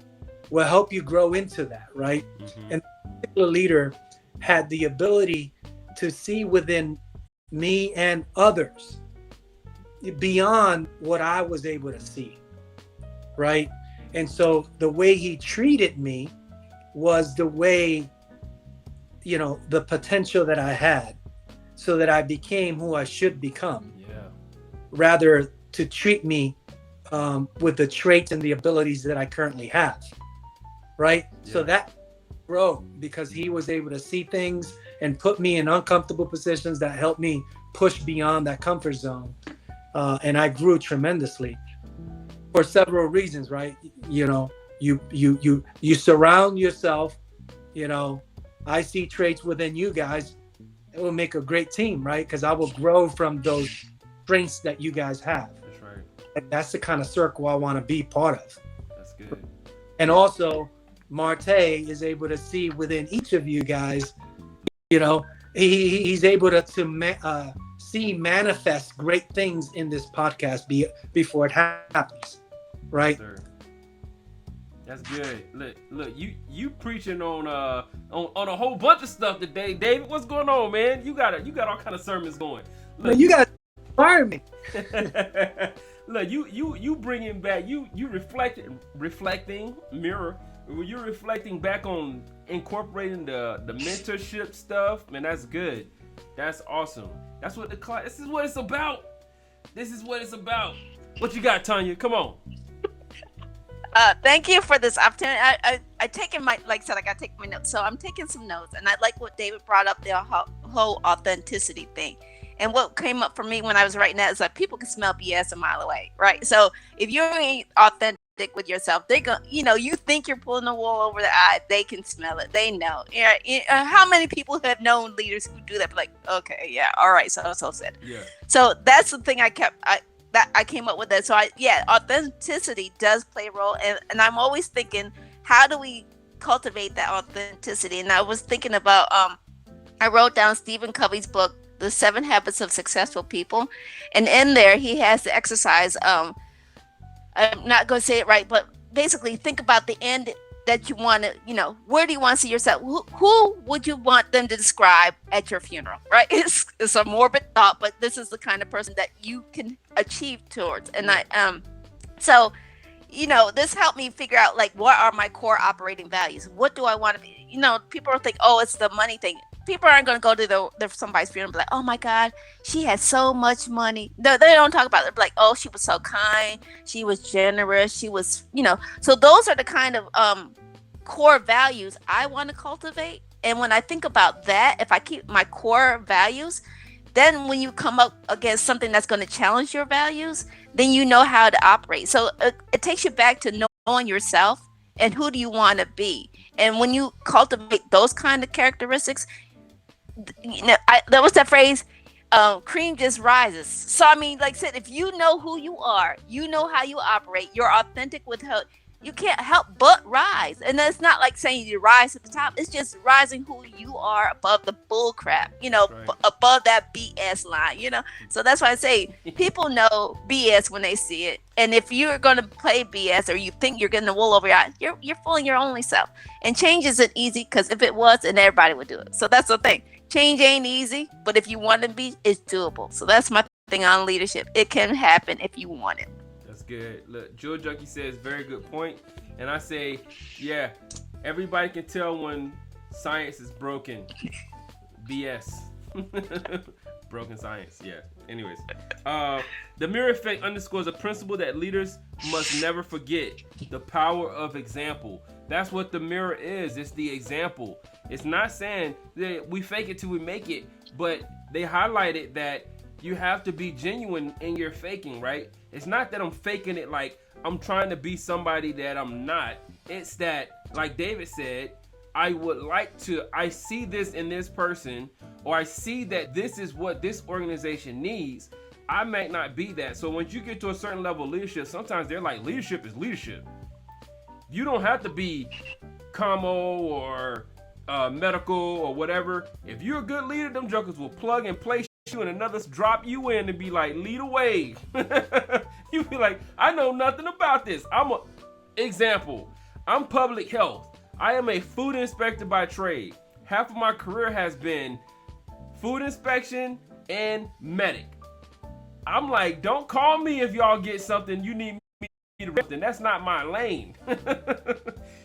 will help you grow into that, right? Mm-hmm. And the particular leader had the ability to see within me and others beyond what I was able to see, right? And so the way he treated me was the way, the potential that I had, so that I became who I should become. Yeah. Rather to treat me with the traits and the abilities that I currently have, right? Yeah. So that grow because he was able to see things and put me in uncomfortable positions that helped me push beyond that comfort zone. And I grew tremendously for several reasons, right? You surround yourself, I see traits within you guys. It will make a great team, right? Because I will grow from those strengths that you guys have. That's right. And that's the kind of circle I want to be part of. That's good. And also, Marte is able to see within each of you guys, he's able to see manifest great things in this podcast before it happens, right? Yes, sir. That's good. Look, you preaching on a whole bunch of stuff today, David. What's going on, man? You got all kind of sermons going. Look, you got to inspire me. Look, you bringing back you reflecting mirror. You're reflecting back on incorporating the mentorship stuff, man. That's good. That's awesome. That's what this is what it's about. This is what it's about. What you got, Tanya? Come on. Thank you for this opportunity. I taken my, like I said, I got to take my notes. So I'm taking some notes, and I like what David brought up, the whole authenticity thing. And what came up for me when I was writing that is that people can smell BS a mile away, right? So if you ain't authentic with yourself, they go, you think you're pulling the wool over the eye, they can smell it. They know. How many people have known leaders who do that? Like, okay, yeah, all right, so said. Yeah. So that's the thing I came up with that. So authenticity does play a role, and I'm always thinking, how do we cultivate that authenticity? And I was thinking about I wrote down Stephen Covey's book, The 7 Habits of Successful People, and in there he has the exercise. I'm not going to say it right, but basically think about the end that you want to, where do you want to see yourself? Who would you want them to describe at your funeral, right? It's a morbid thought, but this is the kind of person that you can achieve towards. And so, this helped me figure out, like, what are my core operating values? What do I want to be? People think, oh, it's the money thing. People aren't going to go to somebody's funeral and be like, oh my God, she had so much money. No, they don't talk about it. They're like, oh, she was so kind. She was generous. She was, so those are the kind of core values I want to cultivate. And when I think about that, if I keep my core values, then when you come up against something that's going to challenge your values, then you know how to operate. So it takes you back to knowing yourself and who do you want to be. And when you cultivate those kind of characteristics, there was that phrase, cream just rises. So I mean, like I said, if you know who you are, you know how you operate, you're authentic with how you can't help but rise. And it's not like saying you rise to the top. It's just rising who you are above the bull crap, right. Above that BS line, So that's why I say people know BS when they see it. And if you're going to play BS or you think you're getting the wool over your eyes, you're fooling your only self. And change isn't easy, because if it was, then everybody would do it. So that's the thing. Change ain't easy, but if you want to be, it's doable. So that's my thing on leadership. It can happen if you want it. That's good. Look, Jewel Junkie says, very good point. And I say, yeah, everybody can tell when science is broken. BS. Broken science, yeah. Anyways, the mirror effect underscores a principle that leaders must never forget: the power of example. That's what the mirror is. It's the example. It's not saying that we fake it till we make it, but they highlighted that you have to be genuine in your faking, right? It's not that I'm faking it like I'm trying to be somebody that I'm not. It's that, like David said, I see this in this person, or I see that this is what this organization needs. I might not be that. So when you get to a certain level of leadership, sometimes they're like, leadership is leadership. You don't have to be commo or medical or whatever. If you're a good leader, them jokers will plug and place you and another drop you in and be like, lead away. You be like, I know nothing about this. Example, I'm public health. I am a food inspector by trade. Half of my career has been food inspection and medic. I'm like, don't call me if y'all get something you need me to rest in. That's not my lane.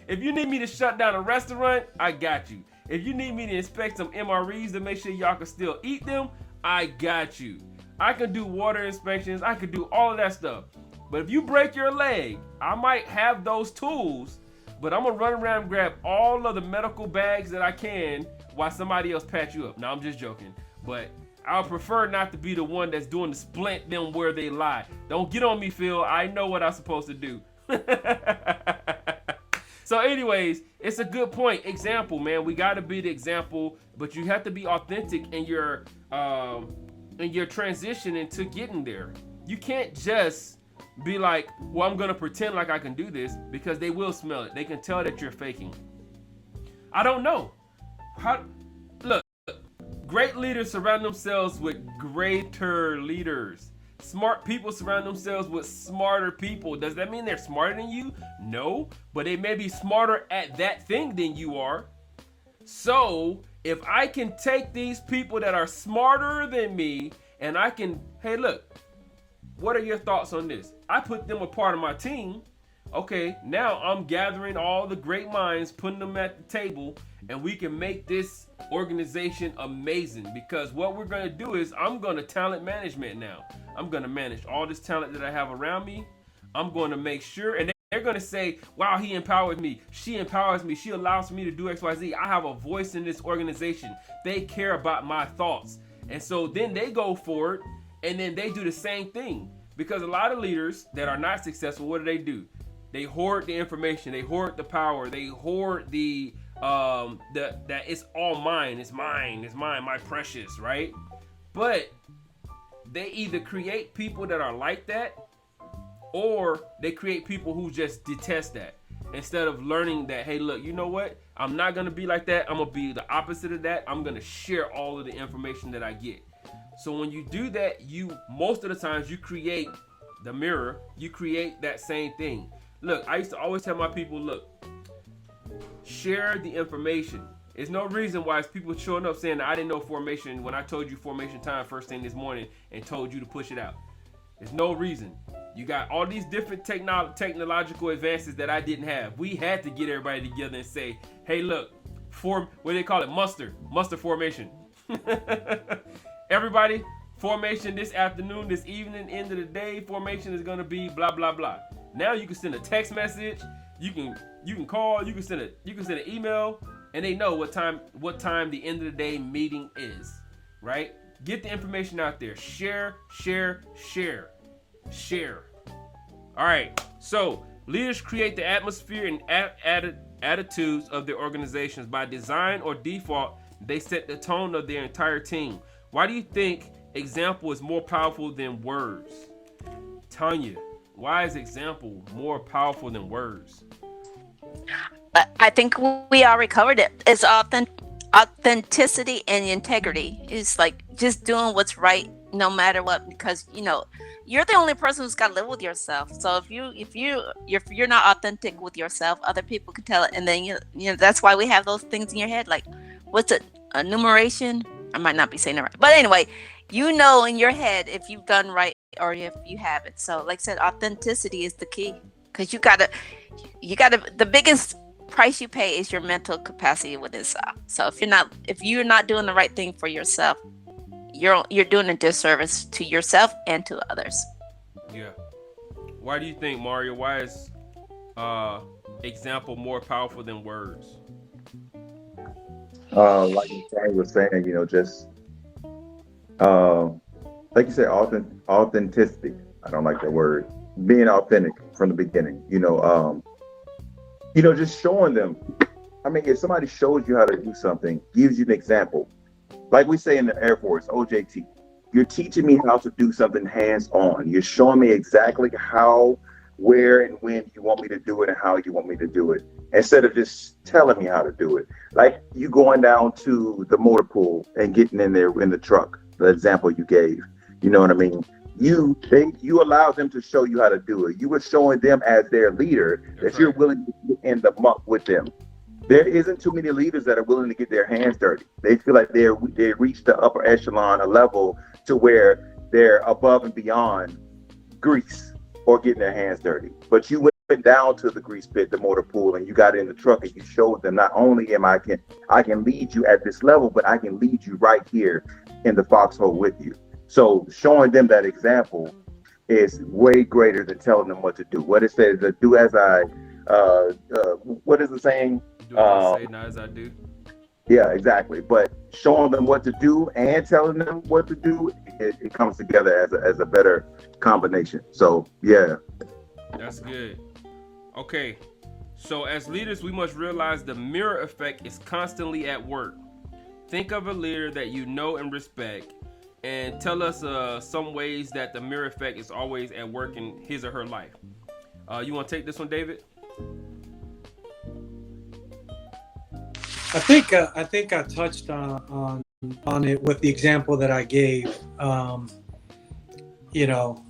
If you need me to shut down a restaurant, I got you. If you need me to inspect some MREs to make sure y'all can still eat them, I got you. I can do water inspections. I can do all of that stuff. But if you break your leg, I might have those tools, but I'm gonna run around and grab all of the medical bags that I can while somebody else patch you up. No, I'm just joking. But I would prefer not to be the one that's doing the splint them where they lie. Don't get on me, Phil. I know what I'm supposed to do. So anyways, it's a good point. Example, man. We got to be the example, but you have to be authentic in your transition into getting there. You can't just be like, well, I'm going to pretend like I can do this, because they will smell it. They can tell that you're faking. I don't know. Look, great leaders surround themselves with greater leaders. Smart people surround themselves with smarter people. Does that mean they're smarter than you? No, but they may be smarter at that thing than you are. So if I can take these people that are smarter than me and I can, hey, look, what are your thoughts on this? I put them a part of my team. Okay, now I'm gathering all the great minds, putting them at the table, and we can make this organization amazing. Because what we're going to do is I'm going to talent management now. I'm going to manage all this talent that I have around me. I'm going to make sure, and they're going to say, wow, he empowers me. She empowers me. She allows me to do X, Y, Z. I have a voice in this organization. They care about my thoughts. And so then they go forward, and then they do the same thing. Because a lot of leaders that are not successful, what do? They hoard the information. They hoard the power. They hoard that it's all mine. It's mine. It's mine. My precious, right? But they either create people that are like that, or they create people who just detest that. Instead of learning that, hey, look, you know what? I'm not going to be like that. I'm going to be the opposite of that. I'm going to share all of the information that I get. So when you do that, most of the times you create the mirror. You create that same thing. Look, I used to always tell my people, look, share the information. There's no reason why it's people showing up saying that I didn't know formation when I told you formation time first thing this morning and told you to push it out. There's no reason. You got all these different technological advances that I didn't have. We had to get everybody together and say, hey, look, what do they call it? Muster formation. Everybody, formation this afternoon, this evening, end of the day, formation is going to be blah, blah, blah. Now you can send a text message, you can call, you can send an email, and they know what time the end of the day meeting is, right? Get the information out there. Share. All right. So leaders create the atmosphere and attitudes of their organizations. By design or default, they set the tone of their entire team. Why do you think example is more powerful than words? Tanya, why is example more powerful than words? I think we already covered it. It's authenticity and integrity. It's like just doing what's right no matter what, because you're the only person who's got to live with yourself. So if you're not authentic with yourself, other people can tell it, and then that's why we have those things in your head, like what's it, enumeration? I might not be saying it right, but anyway, in your head if you've done right or if you haven't. So like I said, authenticity is the key, because you gotta the biggest price you pay is your mental capacity within yourself. So if you're not doing the right thing for yourself, you're doing a disservice to yourself and to others. Yeah. Why do you think, Mario? Why is example more powerful than words? Like Charlie was saying, just like you said, authenticity. I don't like that word. Being authentic from the beginning. Just showing them. I mean, if somebody shows you how to do something, gives you an example, like we say in the Air Force, OJT, You're teaching me how to do something hands-on. You're showing me exactly how, where, and when you want me to do it and how you want me to do it, instead of just telling me how to do it. Like you going down to the motor pool and getting in there in the truck, the example you gave. You know what I mean? You allowed them to show you how to do it. You were showing them as their leader that you're willing to get in the muck with them. There isn't too many leaders that are willing to get their hands dirty. They feel like they reach the upper echelon, a level to where they're above and beyond grease or getting their hands dirty. But you went down to the grease pit, the motor pool, and you got in the truck and you showed them not only I can lead you at this level, but I can lead you right here in the foxhole with you. So showing them that example is way greater than telling them what to do. What it says, do as I, what is the saying? Do as I say, not as I do. Yeah, exactly. But showing them what to do and telling them what to do, it comes together as a better combination. So yeah. That's good. Okay. So as leaders, we must realize the mirror effect is constantly at work. Think of a leader that you know and respect, and tell us some ways that the mirror effect is always at work in his or her life. You want to take this one, David? I think I touched on it with the example that I gave. You know,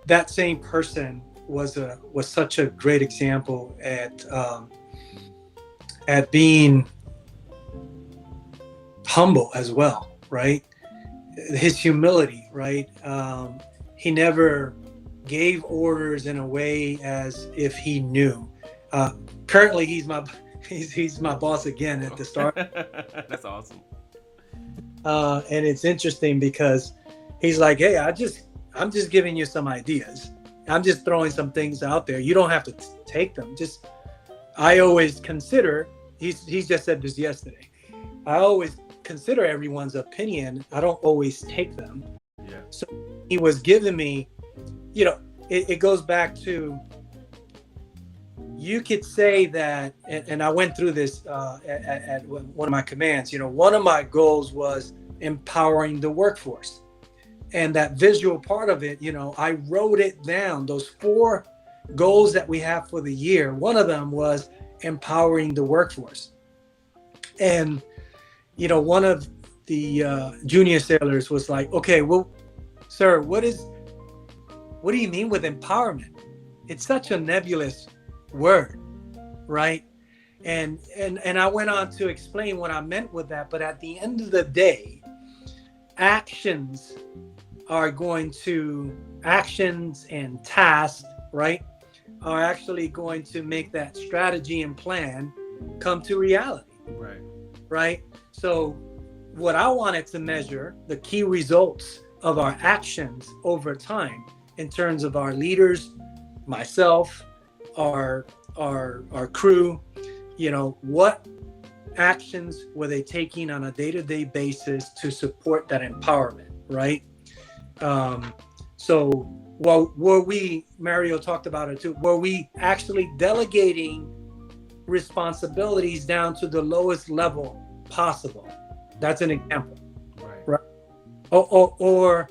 that same person was such a great example at being humble as well, right? His humility, right? He never gave orders in a way as if he knew. Currently, he's my boss again at the start. That's awesome. And it's interesting because he's like, hey, I'm just giving you some ideas. I'm just throwing some things out there. You don't have to take them. I always consider, he's just said this yesterday. I always consider everyone's opinion. I don't always take them. Yeah. So he was giving me, it goes back to, you could say that, and I went through this at one of my commands. One of my goals was empowering the workforce, and that visual part of it. I wrote it down. Those 4 goals that we have for the year. One of them was empowering the workforce, and one of the junior sailors was like, "Okay, well, sir, what do you mean with empowerment? It's such a nebulous word, right?" And I went on to explain what I meant with that. But at the end of the day, actions and tasks, right, are actually going to make that strategy and plan come to reality. Right. So what I wanted to measure, the key results of our actions over time in terms of our leaders, myself, our crew, what actions were they taking on a day-to-day basis to support that empowerment, right? So Mario talked about it too, were we actually delegating responsibilities down to the lowest level possible? That's an example, right? Or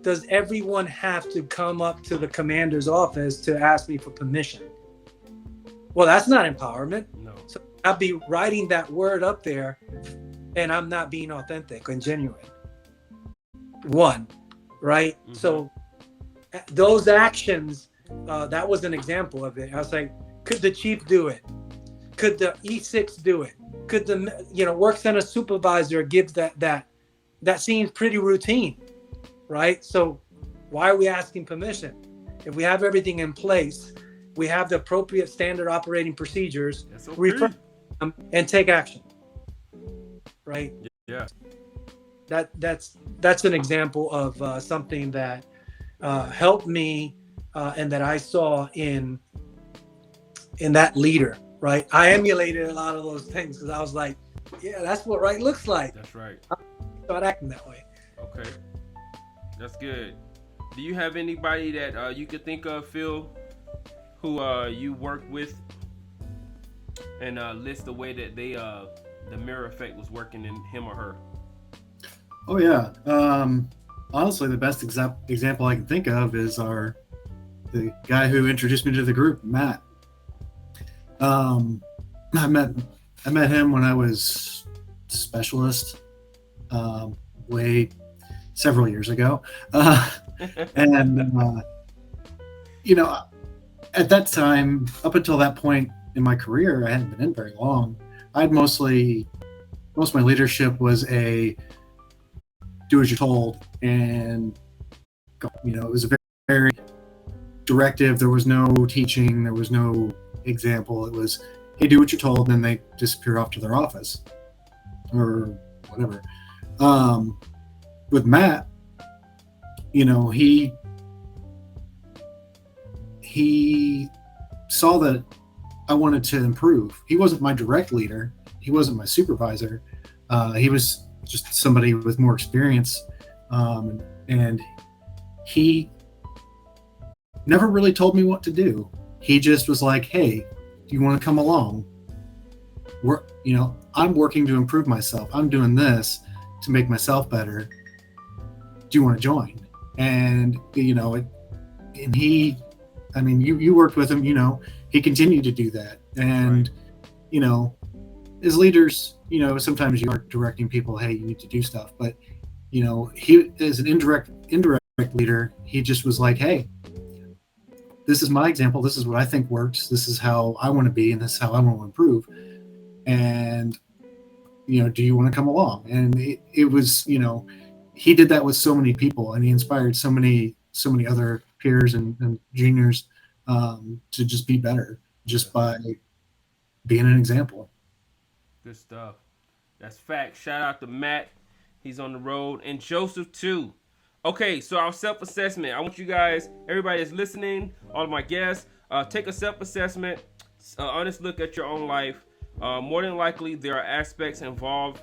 does everyone have to come up to the commander's office to ask me for permission? Well, that's not empowerment. No. So I'll be writing that word up there and I'm not being authentic and genuine. One, right? Mm-hmm. So those actions, that was an example of it. I was like, could the chief do it? Could the E6 do it? Could the work center supervisor give that? That seems pretty routine, right? So why are we asking permission? If we have everything in place, we have the appropriate standard operating procedures, okay. Refer them and take action, right? Yeah. That's an example of something that helped me and that I saw in that leader, right? I emulated a lot of those things because I was like, yeah, that's what right looks like. That's right. Start acting that way. Okay. That's good. Do you have anybody that you could think of, Phil, who you work with and list the way that they the mirror effect was working in him or her? Oh yeah. Honestly, the best example I can think of is the guy who introduced me to the group, Matt. Um, I met I met him when I was specialist, um, way several years ago, and you know, at that time, up until that point in my career, I hadn't been in very long. I'd most of my leadership was a do as you're told, and it was a very directive. There was no teaching. There was no example. It was, hey, do what you're told, and then they disappear off to their office or whatever. Um, with Matt, he saw that I wanted to improve. He wasn't my direct leader. He wasn't my supervisor. He was just somebody with more experience, and he never really told me what to do. He just was like, "Hey, do you want to come along? I'm working to improve myself. I'm doing this to make myself better. Do you want to join?" And and he, I mean, you worked with him. He continued to do that, and as leaders, sometimes you are directing people, "Hey, you need to do stuff," but he as an indirect leader, he just was like, "Hey, this is my example. This is what I think works. This is how I want to be, and this is how I want to improve. And do you want to come along?" And it was, he did that with so many people, and he inspired so many other peers and juniors to just be better, just by being an example. Good stuff. That's fact. Shout out to Matt. He's on the road. And Joseph, too. Okay, so our self assessment. I want you guys, everybody that's listening, all of my guests, take a self assessment, honest look at your own life. More than likely, there are aspects involved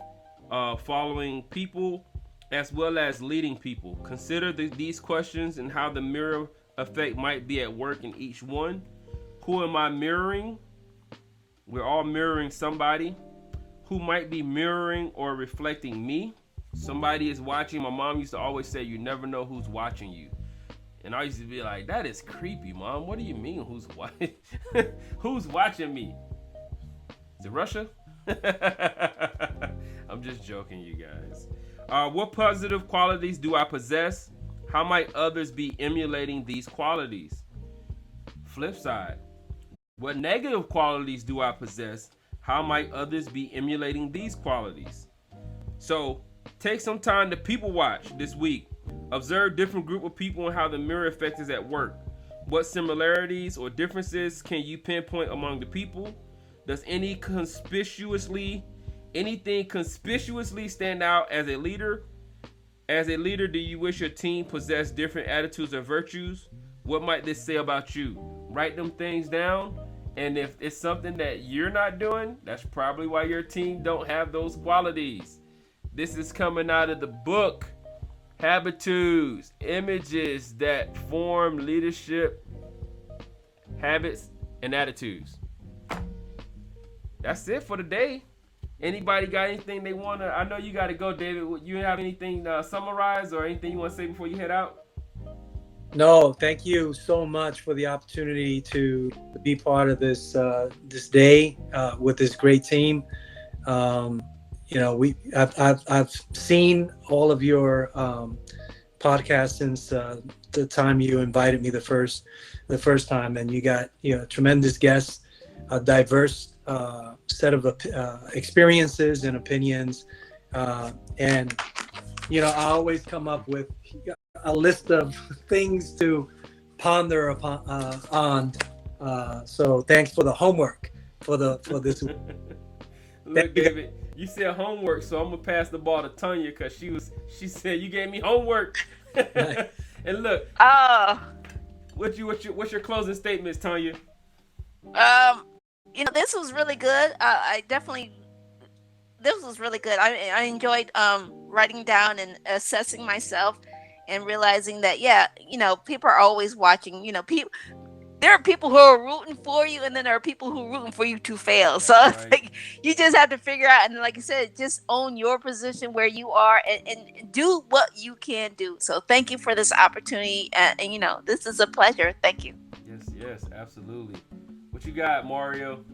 following people as well as leading people. Consider these questions and how the mirror effect might be at work in each one. Who am I mirroring? We're all mirroring somebody. Who might be mirroring or reflecting me? Somebody is watching. My mom used to always say, "You never know who's watching you." And I used to be like, "That is creepy, Mom. What do you mean, who's watching? Who's watching me? Is it Russia?" I'm just joking, you guys. What positive qualities do I possess? How might others be emulating these qualities? Flip side. What negative qualities do I possess? How might others be emulating these qualities? So, take some time to people watch this week. Observe different group of people and how the mirror effect is at work. What similarities or differences can you pinpoint among the people? Does anything conspicuously stand out as a leader? As a leader, do you wish your team possessed different attitudes or virtues? What might this say about you? Write them things down. And if it's something that you're not doing, that's probably why your team don't have those qualities. This is coming out of the book, Habitudes, Images that Form Leadership Habits and Attitudes. That's it for today. Anybody got anything they want to? I know you got to go, David. You have anything to summarize or anything you want to say before you head out? No, thank you so much for the opportunity to be part of this day with this great team. I've seen all of your podcasts since the time you invited me the first time, and you got tremendous guests, a diverse set of experiences and opinions, and I always come up with a list of things to ponder upon on. So thanks for the homework for this. Look, David, you said homework, so I'm gonna pass the ball to Tanya because she said you gave me homework. And look, Oh, what's your closing statements, Tanya? this was really good. This was really good. I enjoyed writing down and assessing myself and realizing that people are always watching. there are people who are rooting for you, and then there are people who are rooting for you to fail. So it's Right. like you just have to figure out, and like you said, just own your position where you are, and do what you can do. So thank you for this opportunity, and you know, this is a pleasure. Thank you. Yes, absolutely. What you got, Mario?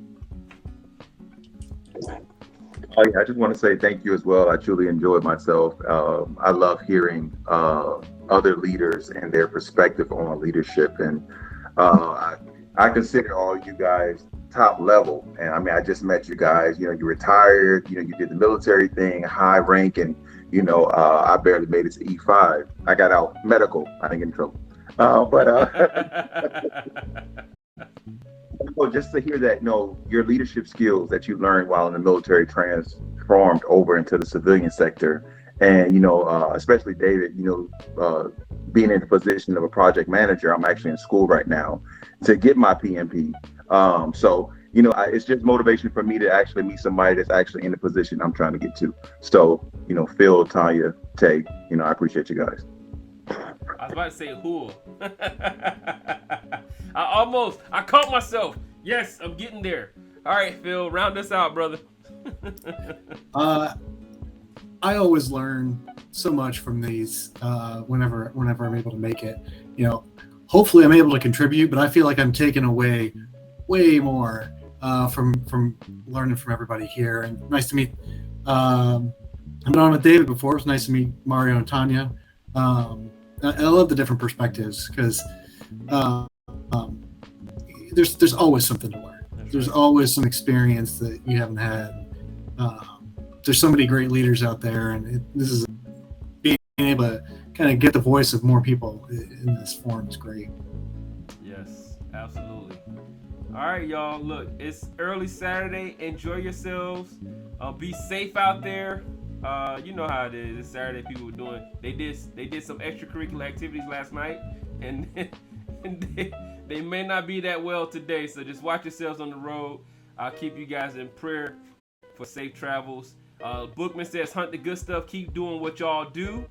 Oh, yeah, I just want to say thank you as well. I truly enjoyed myself. I love hearing other leaders and their perspective on leadership, and I consider all you guys top level. And I mean, I just met you guys. You know, you retired. You know, you did the military thing, high rank, and you know, I barely made it to E5. I got out medical. I didn't get in trouble. But well, just to hear that, you know, your leadership skills that you learned while in the military transformed over into the civilian sector, and you know, especially David, you know, being in the position of a project manager. I'm actually in school right now to get my PMP. So you know, it's just motivation for me to actually meet somebody that's actually in the position I'm trying to get to. So you know, Phil, Tanya, Tay, you know, I appreciate you guys. I was about to say who. I caught myself. Yes, I'm getting there. All right, Phil, round us out, brother. I always learn so much from these whenever I'm able to make it. You know, hopefully I'm able to contribute, but I feel like I'm taking away way more from learning from everybody here. And nice to meet. I've been on with David before. It was nice to meet Mario and Tanya. I love the different perspectives because there's always something to learn. There's always some experience that you haven't had. There's so many great leaders out there, and this is being able to kind of get the voice of more people in this forum is great. Yes, absolutely. All right, y'all. Look, it's early Saturday. Enjoy yourselves. Be safe out there. You know how it is. It's Saturday. People were doing. They did some extracurricular activities last night, and they may not be that well today. So just watch yourselves on the road. I'll keep you guys in prayer for safe travels. Bookman says, hunt the good stuff. Keep doing what y'all do.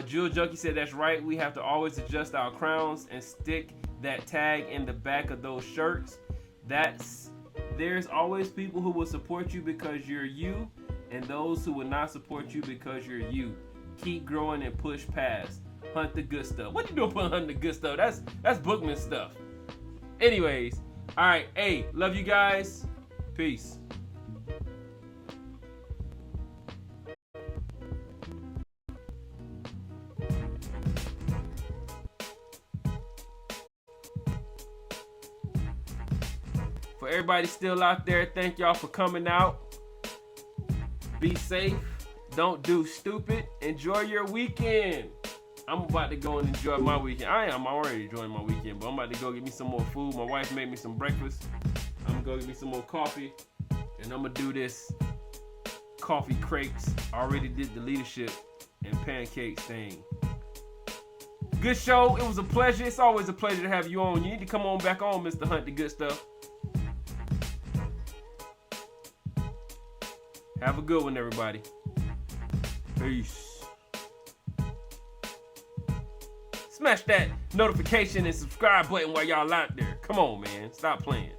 Jewel Junkie said, that's right. We have to always adjust our crowns and stick that tag in the back of those shirts. There's always people who will support you because you're you, and those who will not support you because you're you. Keep growing and push past. Hunt the good stuff. What you doing putting hunting the good stuff? That's Bookman stuff. Anyways, all right. Hey, love you guys. Peace. For everybody still out there, thank y'all for coming out. Be safe. Don't do stupid. Enjoy your weekend. I'm about to go and enjoy my weekend. I'm already enjoying my weekend, but I'm about to go get me some more food. My wife made me some breakfast. I'm gonna go get me some more coffee, and I'm gonna do this coffee crepes. I already did the leadership and pancakes thing. Good show. It was a pleasure. It's always a pleasure to have you on. You need to come on back on, Mr. Hunt the Good Stuff. Have a good one, everybody. Peace. Smash that notification and subscribe button while y'all out there. Come on, man. Stop playing.